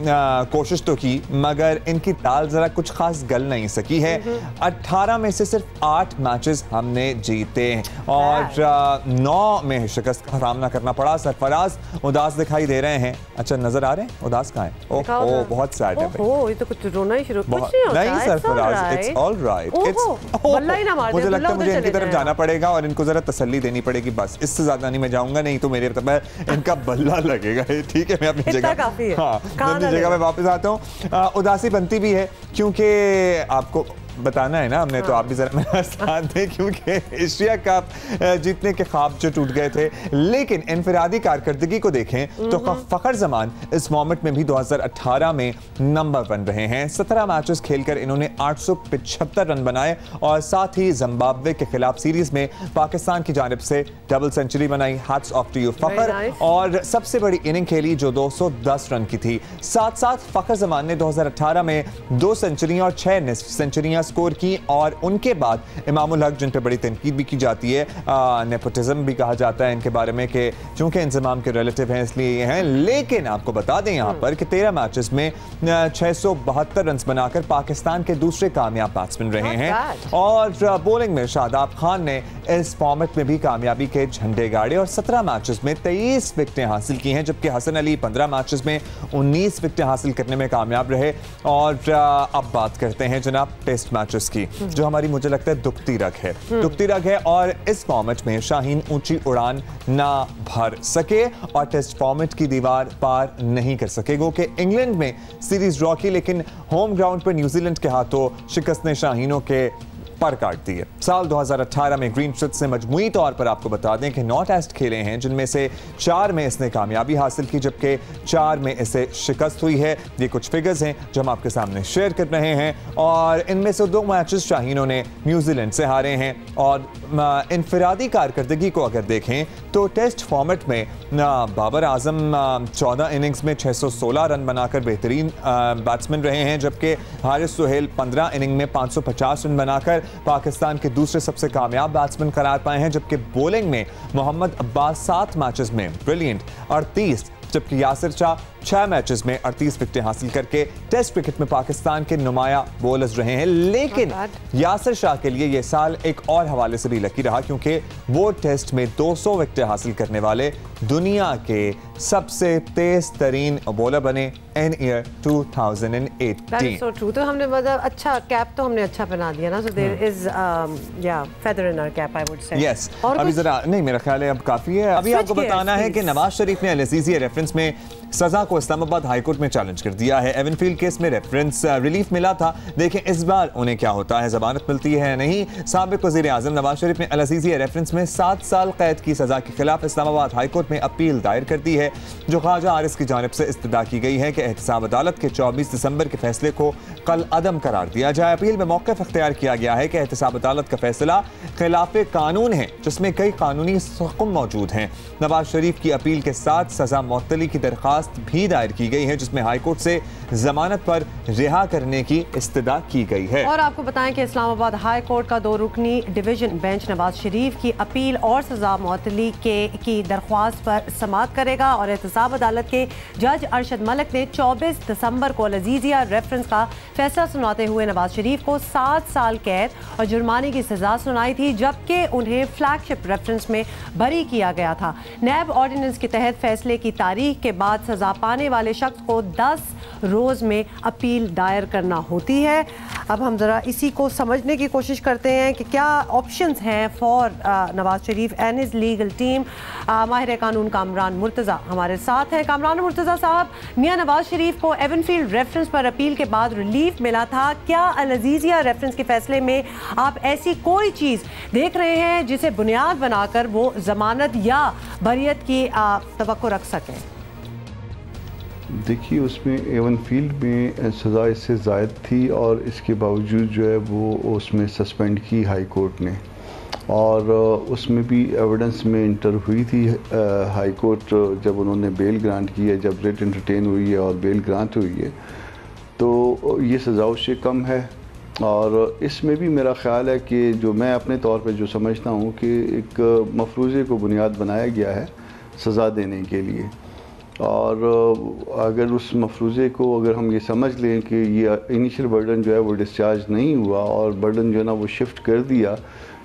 कोशिश तो की, मगर इनकी ताल जरा कुछ खास गल नहीं सकी है। 18 में से सिर्फ 8 मैचेस हमने जीते और 9 में शिकस्त का सामना करना पड़ा। सरफराज उदास दिखाई दे रहे हैं। अच्छा, नजर आ रहे हैं? उदास कहाँ हैं? ओह, बहुत सैड है भाई। ये तो कुछ रोना ही शुरू कुछ नहीं होता। नहीं सरफराज, इट्स ऑल राइट। मुझे लगता है मुझे इनकी तरफ जाना पड़ेगा और इनको जरा तसल्ली देनी पड़ेगी, बस इससे ज्यादा नहीं मैं जाऊंगा, नहीं तो मेरे इनका बल्ला लगेगा। ठीक है, मैं अपनी जगह अपनी जगह में वापस आता हूँ। उदासी बनती भी है क्योंकि आपको बताना है ना हमने, तो आप भी जरा मेरा साथ दें क्योंकि एशिया कप जीतने के ख्वाब जो टूट गए थे। लेकिन इनफरादी कारकर्दगी को देखें तो फखर जमान इस फॉर्मेट में भी 2018 में नंबर 1 रहे हैं। 17 मैचेस खेलकर इन्होंने 875 रन बनाए और साथ ही जिम्बाब्वे के खिलाफ सीरीज में पाकिस्तान की जानिब से डबल सेंचुरी बनाई। हैट्स ऑफ टू यू फखर। और सबसे बड़ी इनिंग खेली जो 210 रन की थी। साथ साथ फखर जमान ने 2018 में 2 सेंचुरियां और 6 सेंचुरियां स्कोर की और उनके बाद इमामुल हक, जिन पर बड़ी तनकीद भी की जाती है, नेपोटिज्म भी कहा जाता है इनके बारे में कि चूंकि इंजमाम के रिलेटिव हैं इसलिए ये हैं, लेकिन आपको बता दें यहां पर कि 13 मैचेस में 672 रन बनाकर पाकिस्तान के दूसरे कामयाब बैट्समैन रहे हैं। और बॉलिंग में शादाब खान ने इस फॉर्मेट में भी कामयाबी के झंडे गाड़े और 17 मैचेस में 23 विकेटें हासिल की हैं, जबकि हसन अली 15 मैचेस में 19 विकेटें हासिल करने में कामयाब रहे। और अब बात करते हैं जनाब टेस्ट मैचेस की, जो हमारी मुझे लगता है दुखती रग है और इस फॉर्मेट में शाहीन ऊंची उड़ान ना भर सके और टेस्ट फॉर्मेट की दीवार पार नहीं कर सके। गो कि इंग्लैंड में सीरीज ड्रॉ की, लेकिन होम ग्राउंड पर न्यूजीलैंड के हाथों शिकस्त ने शाहीनों के पर काट दिए। साल 2018 में ग्रीन स्ट्रिप्स ने मजमूई तौर पर आपको बता दें कि 9 टेस्ट खेले हैं, जिनमें से 4 में इसने कामयाबी हासिल की, जबकि 4 में इसे शिकस्त हुई है। ये कुछ फिगर्स हैं जो हम आपके सामने शेयर कर रहे हैं और इनमें से 2 मैचेस शाहीनों ने न्यूजीलैंड से हारे हैं। और इनफरादी कारकर्दगी को अगर देखें तो टेस्ट फॉर्मेट में बाबर आजम 14 इनिंग्स में 616 रन बनाकर बेहतरीन बैट्समैन रहे हैं, जबकि हारिस सुहेल 15 इनिंग में 550 रन बनाकर पाकिस्तान के दूसरे सबसे कामयाब बैट्समैन करार पाए हैं। जबकि बॉलिंग में मोहम्मद अब्बास 7 मैचेस में ब्रिलियंट 38, जबकि यासिर शाह 6 मैचेस में 38 विकेटें हासिल करके टेस्ट क्रिकेट में पाकिस्तान के नुमाया बॉलर्स रहे हैं। लेकिन यासिर शाह के लिए यह साल एक और हवाले से भी लकी रहा क्योंकि वो टेस्ट में 200 विकेटें हासिल करने वाले दुनिया के सबसे तेज तरीन बॉलर बने इन ईयर 2018। so true. तो हमने मतलब अच्छा कैप तो हमने अच्छा पहना दिया ना, so there is feather in our cap, I would say. Yes. अभी जरा नहीं, मेरा ख्याल है अब काफी है। अभी आपको बताना है कि नवाज शरीफ ने अल-अज़ीज़िया रेफरेंस में सजा को इस्लामाबाद हाईकोर्ट में चैलेंज कर दिया है। एवनफील्ड केस में रेफरेंस रिलीफ मिला था, देखें इस बार उन्हें क्या होता है, जमानत मिलती है नहीं। साबिक वज़ीर आज़म नवाज शरीफ ने अल-अज़ीज़िया रेफरेंस में 7 साल कैद की सजा के खिलाफ इस्लामाबाद हाईकोर्ट में अपील दायर कर दी है, जो ख्वाजा आरिस की जानिब से इस्तदा की गई है कि एहतसाब अदालत के 24 दिसंबर के फैसले को कल अदम करार दिया जाए। अपील में मौक़िफ़ इख्तियार किया गया है कि एहतसाब अदालत का फैसला खिलाफ कानून है, जिसमें कई कानूनी हुक्म मौजूद हैं। नवाज शरीफ की अपील के साथ सजा मुअत्तली की दरख्वास्त भी दायर की गई है, जिसमें हाईकोर्ट से जमानत पर रिहा करने की इस्तदा की गई है। और आपको बताएं कि इस्लामाबाद हाई कोर्ट का 2 रुकनी डिवीजन बेंच नवाज शरीफ की अपील और सजा मुअत्तली की दरख्वास्त पर समाअत करेगा और एहतसाब अदालत के जज अरशद मलिक ने 24 दिसंबर को अल-अज़ीज़िया रेफरेंस का फैसला सुनाते हुए नवाज शरीफ को 7 साल कैद और जुर्माने की सजा सुनाई थी, जबकि उन्हें फ्लैगशिप रेफरेंस में बरी किया गया था। नैब ऑर्डिनेंस के तहत फैसले की तारीख के बाद सजा पाने वाले शख्स को 10 रोज में अपील दायर करना होती है। अब हम जरा इसी को समझने की कोशिश करते हैं कि क्या ऑप्शंस हैं for Nawaz Sharif and his legal team. माहिर कानून कामरान मुर्तज़ा हमारे साथ हैं। कामरान मुर्तज़ा साहब, मियां नवाज शरीफ को एवनफील्ड रेफरेंस पर अपील के बाद रिलीफ मिला था, क्या अल-अज़ीज़िया रेफरेंस के फैसले में आप ऐसी कोई चीज़ देख रहे हैं जिसे बुनियाद बनाकर वो जमानत या बरियत की तवक्को रख सकें? देखिए, उसमें एवनफील्ड में सज़ा इससे ज़ायद थी और इसके बावजूद जो है वो उसमें सस्पेंड की हाई कोर्ट ने, और उसमें भी एविडेंस में इंटर हुई थी हाई कोर्ट जब उन्होंने बेल ग्रांट की है, जब रिट एंटरटेन हुई है और बेल ग्रांट हुई है, तो ये सज़ा उससे कम है। और इसमें भी मेरा ख़्याल है कि जो मैं अपने तौर पे जो समझता हूँ कि एक मफरूज़े को बुनियाद बनाया गया है सज़ा देने के लिए, और अगर उस मफरूज़े को अगर हम ये समझ लें कि ये इनिशियल बर्डन जो है वो डिस्चार्ज नहीं हुआ और बर्डन जो है ना वो शिफ्ट कर दिया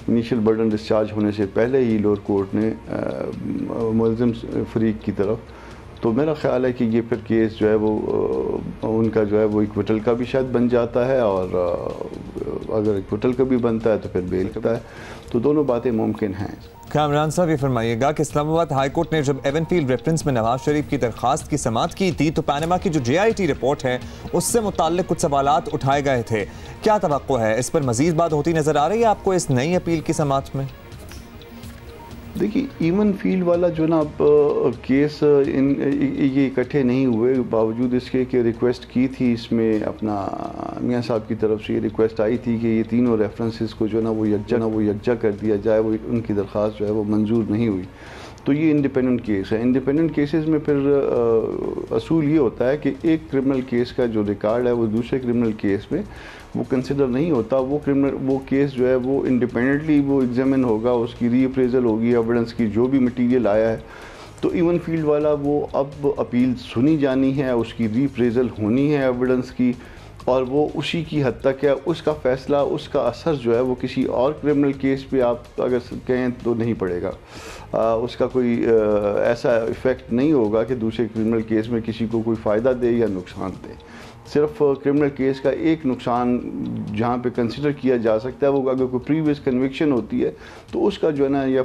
इनिशियल बर्डन डिस्चार्ज होने से पहले ही लोअर कोर्ट ने मुलज़िम फरीक की तरफ, तो मेरा ख्याल है कि ये फिर केस जो है वो उनका जो है वो इक्विटल का भी शायद बन जाता है, और अगर इक्विटल का भी बनता है तो फिर बेल करता है, तो दोनों बातें मुमकिन हैं। कामरान साहब ये फरमाइएगा कि इस्लामाबाद हाई कोर्ट ने जब एवनफील्ड रेफरेंस में नवाज शरीफ की दरख्वास्त की समाअत की थी तो पनामा की जो JIT रिपोर्ट है उससे मुताल्लिक कुछ सवालात उठाए गए थे। क्या तवक्को है, इस पर मजीद बात होती नजर आ रही है आपको इस नई अपील की समाअत में? देखिए, इवन फील्ड वाला जो ना अब केस ये इकट्ठे नहीं हुए, बावजूद इसके कि रिक्वेस्ट की थी इसमें अपना मियाँ साहब की तरफ से ये रिक्वेस्ट आई थी कि ये तीनों रेफरेंसेस को जो ना वो यकजा कर दिया जाए, वो उनकी दरख्वास्त जो है वो मंजूर नहीं हुई। तो ये इंडिपेंडेंट केस है। इंडिपेंडेंट केसेस में फिर असूल ये होता है कि एक क्रिमिनल केस का जो रिकॉर्ड है वो दूसरे क्रिमिनल केस में वो कंसिडर नहीं होता। वो केस जो है वो इंडिपेंडेंटली वो एग्जामिन होगा, उसकी रीअप्रेजल होगी, एविडेंस की जो भी मटीरियल आया है। तो इवन फील्ड वाला वो अब अपील सुनी जानी है, उसकी रीअप्रेजल होनी है एविडेंस की, और वो उसी की हद तक है। उसका फ़ैसला, उसका असर जो है वो किसी और क्रिमिनल केस पे आप अगर कहें तो नहीं पड़ेगा। उसका कोई ऐसा इफ़ेक्ट नहीं होगा कि दूसरे क्रिमिनल केस में किसी को कोई फ़ायदा दे या नुकसान दे। सिर्फ क्रिमिनल केस का एक नुकसान जहाँ पे कंसिडर किया जा सकता है वो अगर कोई प्रीवियस कन्विक्शन होती है तो उसका जो है ना या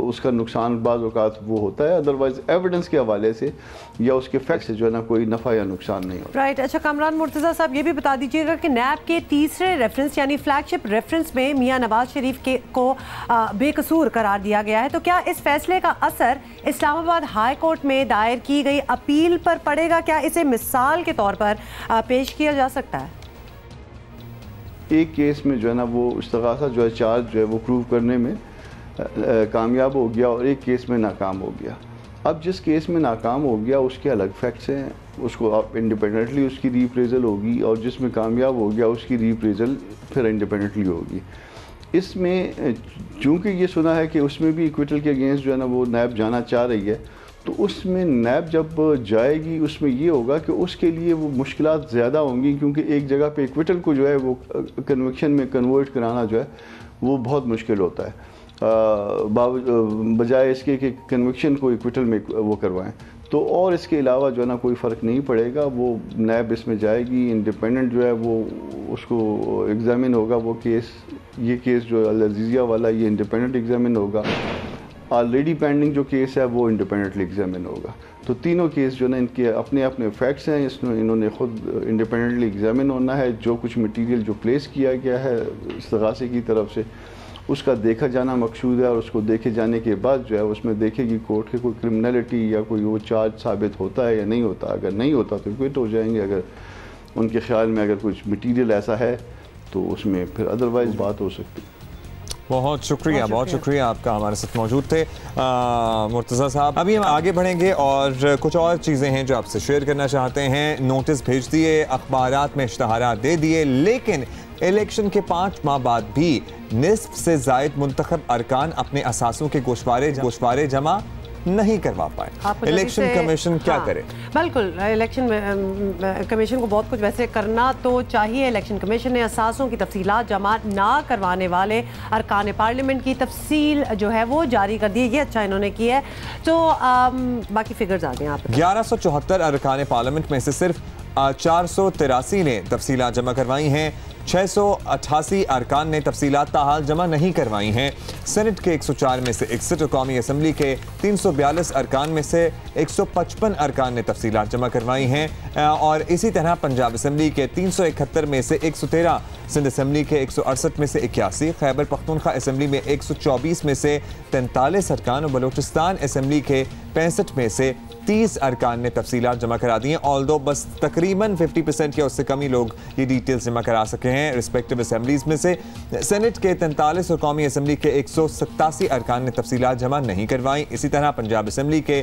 उसका नुकसान बाज़ औक़ात वो होता है, अदरवाइज़ एविडेंस के हवाले से या उसके फैक्ट से जो है ना कोई नफ़ा या नुकसान नहीं होता। राइट। अच्छा कामरान मुर्तज़ा साहब ये भी बता दीजिएगा कि नैब के तीसरे रेफरेंस यानी फ्लैगशिप रेफरेंस में मियाँ नवाज शरीफ को बेकसूर करार दिया गया है, तो क्या इस फैसले का असर इस्लामाबाद हाई कोर्ट में दायर की गई अपील पर पड़ेगा? क्या इसे मिसाल के तौर पर पेश किया जा सकता है? एक केस में जो है ना वो इस्तग़ासा जो है चार्ज जो है वो प्रूव करने में कामयाब हो गया और एक केस में नाकाम हो गया। अब जिस केस में नाकाम हो गया उसके अलग फैक्ट्स हैं, उसको आप इंडिपेंडेंटली उसकी रीअप्रेजल होगी, और जिसमें कामयाब हो गया उसकी रीअप्रेजल फिर इंडिपेंडेंटली होगी। इसमें चूँकि ये सुना है कि उसमें भी इक्विटल के अगेंस्ट जो है ना वो नैब जाना चाह रही है, तो उसमें नैब जब जाएगी उसमें ये होगा कि उसके लिए वो मुश्किलात ज़्यादा होंगी, क्योंकि एक जगह पे इक्विटल को जो है वो कन्विक्शन में कन्वर्ट कराना जो है वो बहुत मुश्किल होता है, बजाय इसके कि कन्विक्शन को इक्विटल में वो करवाएं। तो और इसके अलावा जो है ना कोई फ़र्क नहीं पड़ेगा, वो नैब इसमें जाएगी, इंडिपेंडेंट जो है वो उसको एग्ज़ामिन होगा वो केस। ये केस जो अल-अज़ीज़िया वाला ये इंडिपेंडेंट एग्ज़ामिन होगा, ऑलरेडी पेंडिंग जो केस है वो इंडिपेंडेंटली एग्जामिन होगा। तो तीनों केस जो ना इनके अपने अपने फैक्ट्स हैं, इन्होंने ख़ुद इंडिपेंडेंटली एग्जामिन होना है। जो कुछ मटेरियल जो प्लेस किया गया है इस्तग़ासे की तरफ से उसका देखा जाना मकसूद है, और उसको देखे जाने के बाद जो है उसमें देखेगी कोर्ट के कोई क्रिमिनलिटी या कोई वो चार्ज साबित होता है या नहीं होता। अगर नहीं होता तो क्विट हो जाएंगे, अगर उनके ख्याल में अगर कुछ मटीरियल ऐसा है तो उसमें फिर अदरवाइज़ बात हो सकती है। बहुत शुक्रिया आपका हमारे साथ मौजूद थे मुर्तज़ा साहब। अभी हम आगे बढ़ेंगे और कुछ और चीज़ें हैं जो आपसे शेयर करना चाहते हैं। नोटिस भेज दिए, अखबारात में इश्तहारात दे दिए, लेकिन इलेक्शन के 5 माह बाद भी निस्फ से ज़ायद मुंतखब अरकान अपने असासों के गोशवारे जमा नहीं करवा पाए। इलेक्शन कमीशन क्या करे? बिल्कुल, इलेक्शन कमीशन को बहुत कुछ वैसे करना तो चाहिए। इलेक्शन कमीशन ने असासों की तफसीलात जमा ना करवाने वाले अरकान पार्लियामेंट की तफसील जो है वो जारी कर दी है। ये अच्छा इन्होंने किया है। तो बाकी फिगर्स आ गए यहाँ पे। 1174 अरकान पार्लियामेंट में से सिर्फ 483 ने तफसीलात जमा करवाई हैं। 688 अरकान ने तफसीलात ताहाल जमा नहीं करवाई हैं। सेनेट के 104 में से 61 और कौमी असम्बली के 342 अरकान में से 155 अरकान ने तफसीलात जमा करवाई हैं। और इसी तरह पंजाब असम्बली के 371 में से 113, सिंध असम्बली के 168 में से 81, खैबर पख्तूनख्वा असम्बली में 124 में से 43 अरकान और बलूचिस्तान असम्बली के 65 में से 30 अरकान ने तफसीलात जमा करा दी हैं। ऑल्दो बस तकरीबन 50% या उससे कम ही लोग ये डिटेल्स जमा करा सके हैं रिस्पेक्टिव असम्बलीज में से। सेनेट के 43 और कौमी असम्बली के 187 अरकान ने तफसीलात जमा नहीं करवाई। इसी तरह पंजाब असम्बली के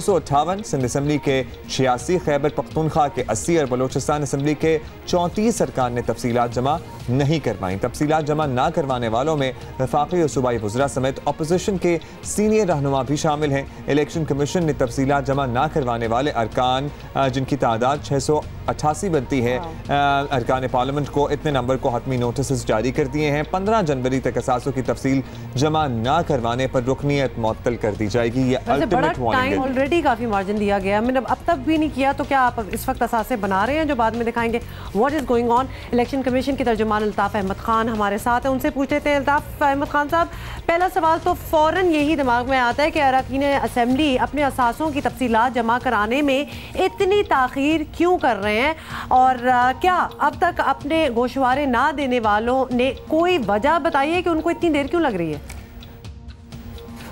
958, सिंध असम्बली के 86, खैबर पख्तूनख्वा के 80 और बलोचिस्तान असम्बली के 34 अरकान ने तफसीलात जमा नहीं करवाई। तफसीलात जमा ना करवाने वालों में वफाकी और सूबाई वज़रा समेत अपोजिशन के सीनियर रहनुमा भी शामिल हैं। इलेक्शन कमीशन ने तफसीलात जमा ना करवाने वाले अरकान, जिनकी तादाद 688 बनती है, अरकान पार्लियामेंट को इतने नंबर को हतमी नोटिस जारी कर दिए हैं। 15 जनवरी तक असासों की तफसील जमा ना करवाने पर रुकनियत मुअत्तल कर दी जाएगी। ये अल्टीमेट वार्निंग है। ऑलरेडी काफी मार्जिन दिया गया है, मैंने अब तक भी नहीं किया, तो क्या आप इस वक्त असासे बना रहे हैं जो बाद में दिखाएंगे? What is going on? Election commission के तर्जुमान अल्ताफ अहमद खान हमारे साथ हैं, उनसे पूछ लेते हैं। अल्ताफ अहमद खान साहब, पहला सवाल तो फौरन यही दिमाग में आता है कि अरकान असेंबली अपने असासों की तफसीलात जमा कराने में इतनी ताखीर क्यों कर रहे हैं, और क्या अब तक अपने गोशवारे ना देने वालों ने कोई वजह बताई है कि उनको इतनी देर क्यों लग रही है?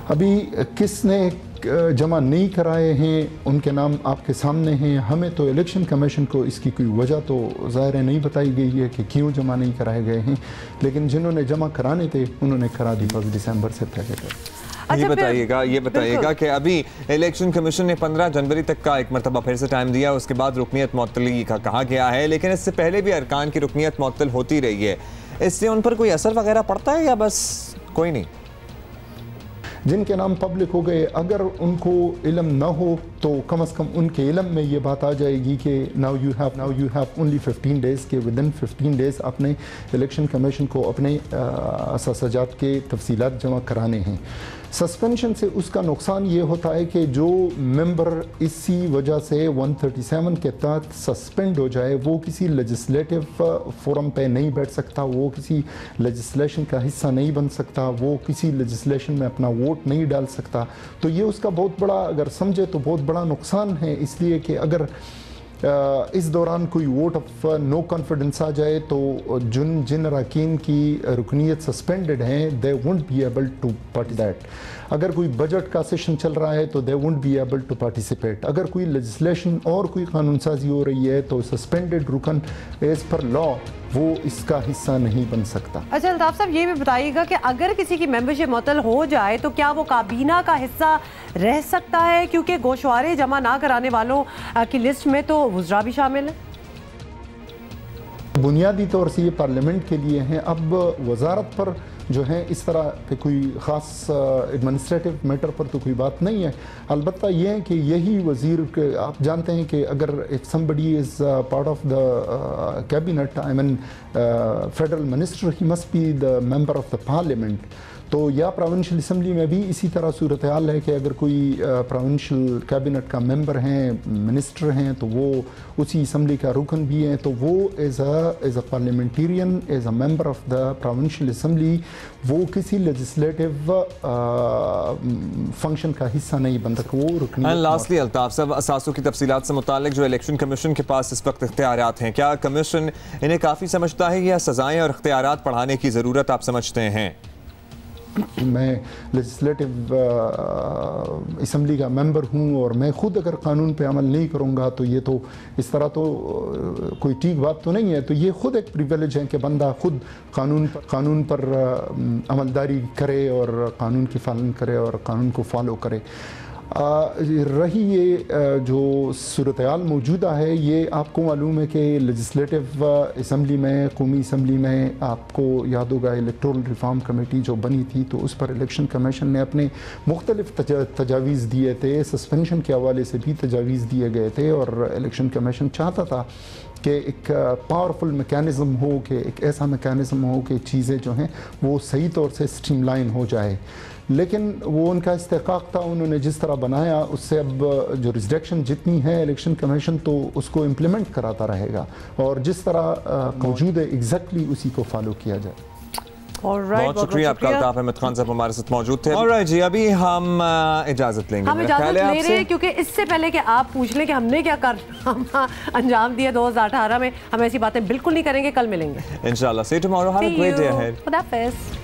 अभी किसने जमा नहीं कराए हैं उनके नाम आपके सामने हैं। हमें तो इलेक्शन कमीशन को इसकी कोई वजह तो ज़ाहिर नहीं बताई गई है कि क्यों जमा नहीं कराए गए हैं, लेकिन जिन्होंने जमा कराने थे उन्होंने करा दी 1 दिसंबर से पहले। ये बताइएगा कि अभी इलेक्शन कमीशन ने 15 जनवरी तक का एक मरतबा फिर से टाइम दिया, उसके बाद रुकनियत मुअत्तली का कहा गया है, लेकिन इससे पहले भी अरकान की रुकनियत मुअत्तल होती रही है। इससे उन पर कोई असर वगैरह पड़ता है या बस कोई नहीं? जिनके नाम पब्लिक हो गए, अगर उनको इल्म ना हो तो कम से कम उनके इल्म में ये बात आ जाएगी कि now you have only 15 days के विदिन 15 डेज़ अपने इलेक्शन कमीशन को अपने असासाजात के तफसीलात जमा कराने हैं। सस्पेंशन से उसका नुकसान ये होता है कि जो मेंबर इसी वजह से 137 के तहत सस्पेंड हो जाए वो किसी लेजिस्लेटिव फोरम पे नहीं बैठ सकता, वो किसी लेजिस्लेशन का हिस्सा नहीं बन सकता, वो किसी लेजिस्लेशन में अपना वोट नहीं डाल सकता। तो ये उसका बहुत बड़ा, अगर समझे तो बहुत बड़ा नुकसान है, इसलिए कि अगर इस दौरान कोई वोट ऑफ नो कॉन्फिडेंस आ जाए तो जिन अरकान की रुकनियत सस्पेंडेड हैं they won't be able to participate. अगर कोई बजट का सेशन चल रहा है तो they won't be able to participate. अगर कोई लेजिस्लेशन और कोई कानून साजी हो रही है तो सस्पेंडेड रुकन एज पर लॉ वो इसका हिस्सा नहीं बन सकता। अच्छा अल्ताफ साहब, ये भी बताइएगा कि अगर किसी की मेंबरशिप मुअत्तल हो जाए तो क्या वो काबीना का हिस्सा रह सकता है, क्योंकि गोशवारे जमा ना कराने वालों की लिस्ट में तो वुज़रा भी शामिल है? बुनियादी तौर से ये पार्लियामेंट के लिए हैं। अब वजारत पर जो है इस तरह के कोई ख़ास एडमिनिस्ट्रेटिव मैटर पर तो कोई बात नहीं है। अलबत्ता ये है कि यही वज़ीर के, आप जानते हैं कि अगर if somebody is part of the cabinet, I mean federal minister, he must be the member of the parliament. तो या प्रोविंशियल असम्बली में भी इसी तरह सूरत हाल है कि अगर कोई प्रोविंशियल कैबिनेट का मेंबर हैं, मिनिस्टर हैं, तो वो उसी असम्बली का रुकन भी हैं, तो वो as a parliamentarian, as a member of the provincial assembly वो किसी लेजिस्लेटिव फंक्शन का हिस्सा नहीं बन सकता, वो रुकनी। लास्टली अल्ताफ साहब, असासों की तफसीलात से मुतालिक जो इलेक्शन कमीशन के पास इस वक्त इख्तियारात हैं, क्या कमीशन इन्हें काफ़ी समझता है या सजाएँ और इख्तियारात बढ़ाने की ज़रूरत आप समझते हैं? मैं लेजिस्लेटिव असम्बली का मेंबर हूँ और मैं ख़ुद अगर कानून पे अमल नहीं करूँगा तो ये तो इस तरह तो कोई ठीक बात तो नहीं है। तो ये ख़ुद एक प्रिविलेज है कि बंदा ख़ुद कानून पर अमलदारी करे और कानून की पालन करे और कानून को फॉलो करे। रही ये जो सूरत हाल मौजूदा है, ये आपको मालूम है कि लेजिस्लेटिव असम्बली में, कौमी असम्बली में आपको याद होगा इलेक्टोरल रिफॉर्म कमेटी जो बनी थी, तो उस पर इलेक्शन कमीशन ने अपने मुख्तलिफ तजावीज़ दिए थे, सस्पेंशन के हवाले से भी तजावीज़ दिए गए थे और इलेक्शन कमीशन चाहता था कि एक पावरफुल मैकेनिज़्म हो, कि एक ऐसा मैकेनिज़्म हो कि चीज़ें जो हैं वो सही तौर से स्ट्रीमलाइन हो जाए। लेकिन वो उनका इस्तेकाक था, उन्होंने जिस तरह बनाया उससे अब जो रिस्ट्रिक्शन जितनी है इलेक्शन कमीशन तो उसको इम्प्लीमेंट कराता रहेगा और जिस तरह मौजूद है एग्जैक्टली उसी को फॉलो किया जाए। बहुत शुक्रिया आपका अल्ताफ अहमद खान साहब हमारे साथ मौजूद थे। ऑलराइट जी, अभी हम इजाजत लेंगे। हम इजाजत ले रहे हैं क्योंकि इससे पहले कि आप पूछ लें कि हमने क्या कारनामा अंजाम दिया 2018 में, हम ऐसी बातें बिल्कुल नहीं करेंगे। कल मिलेंगे इंशाल्लाह। See you tomorrow. Have a great day ahead. खुदा हाफिज़।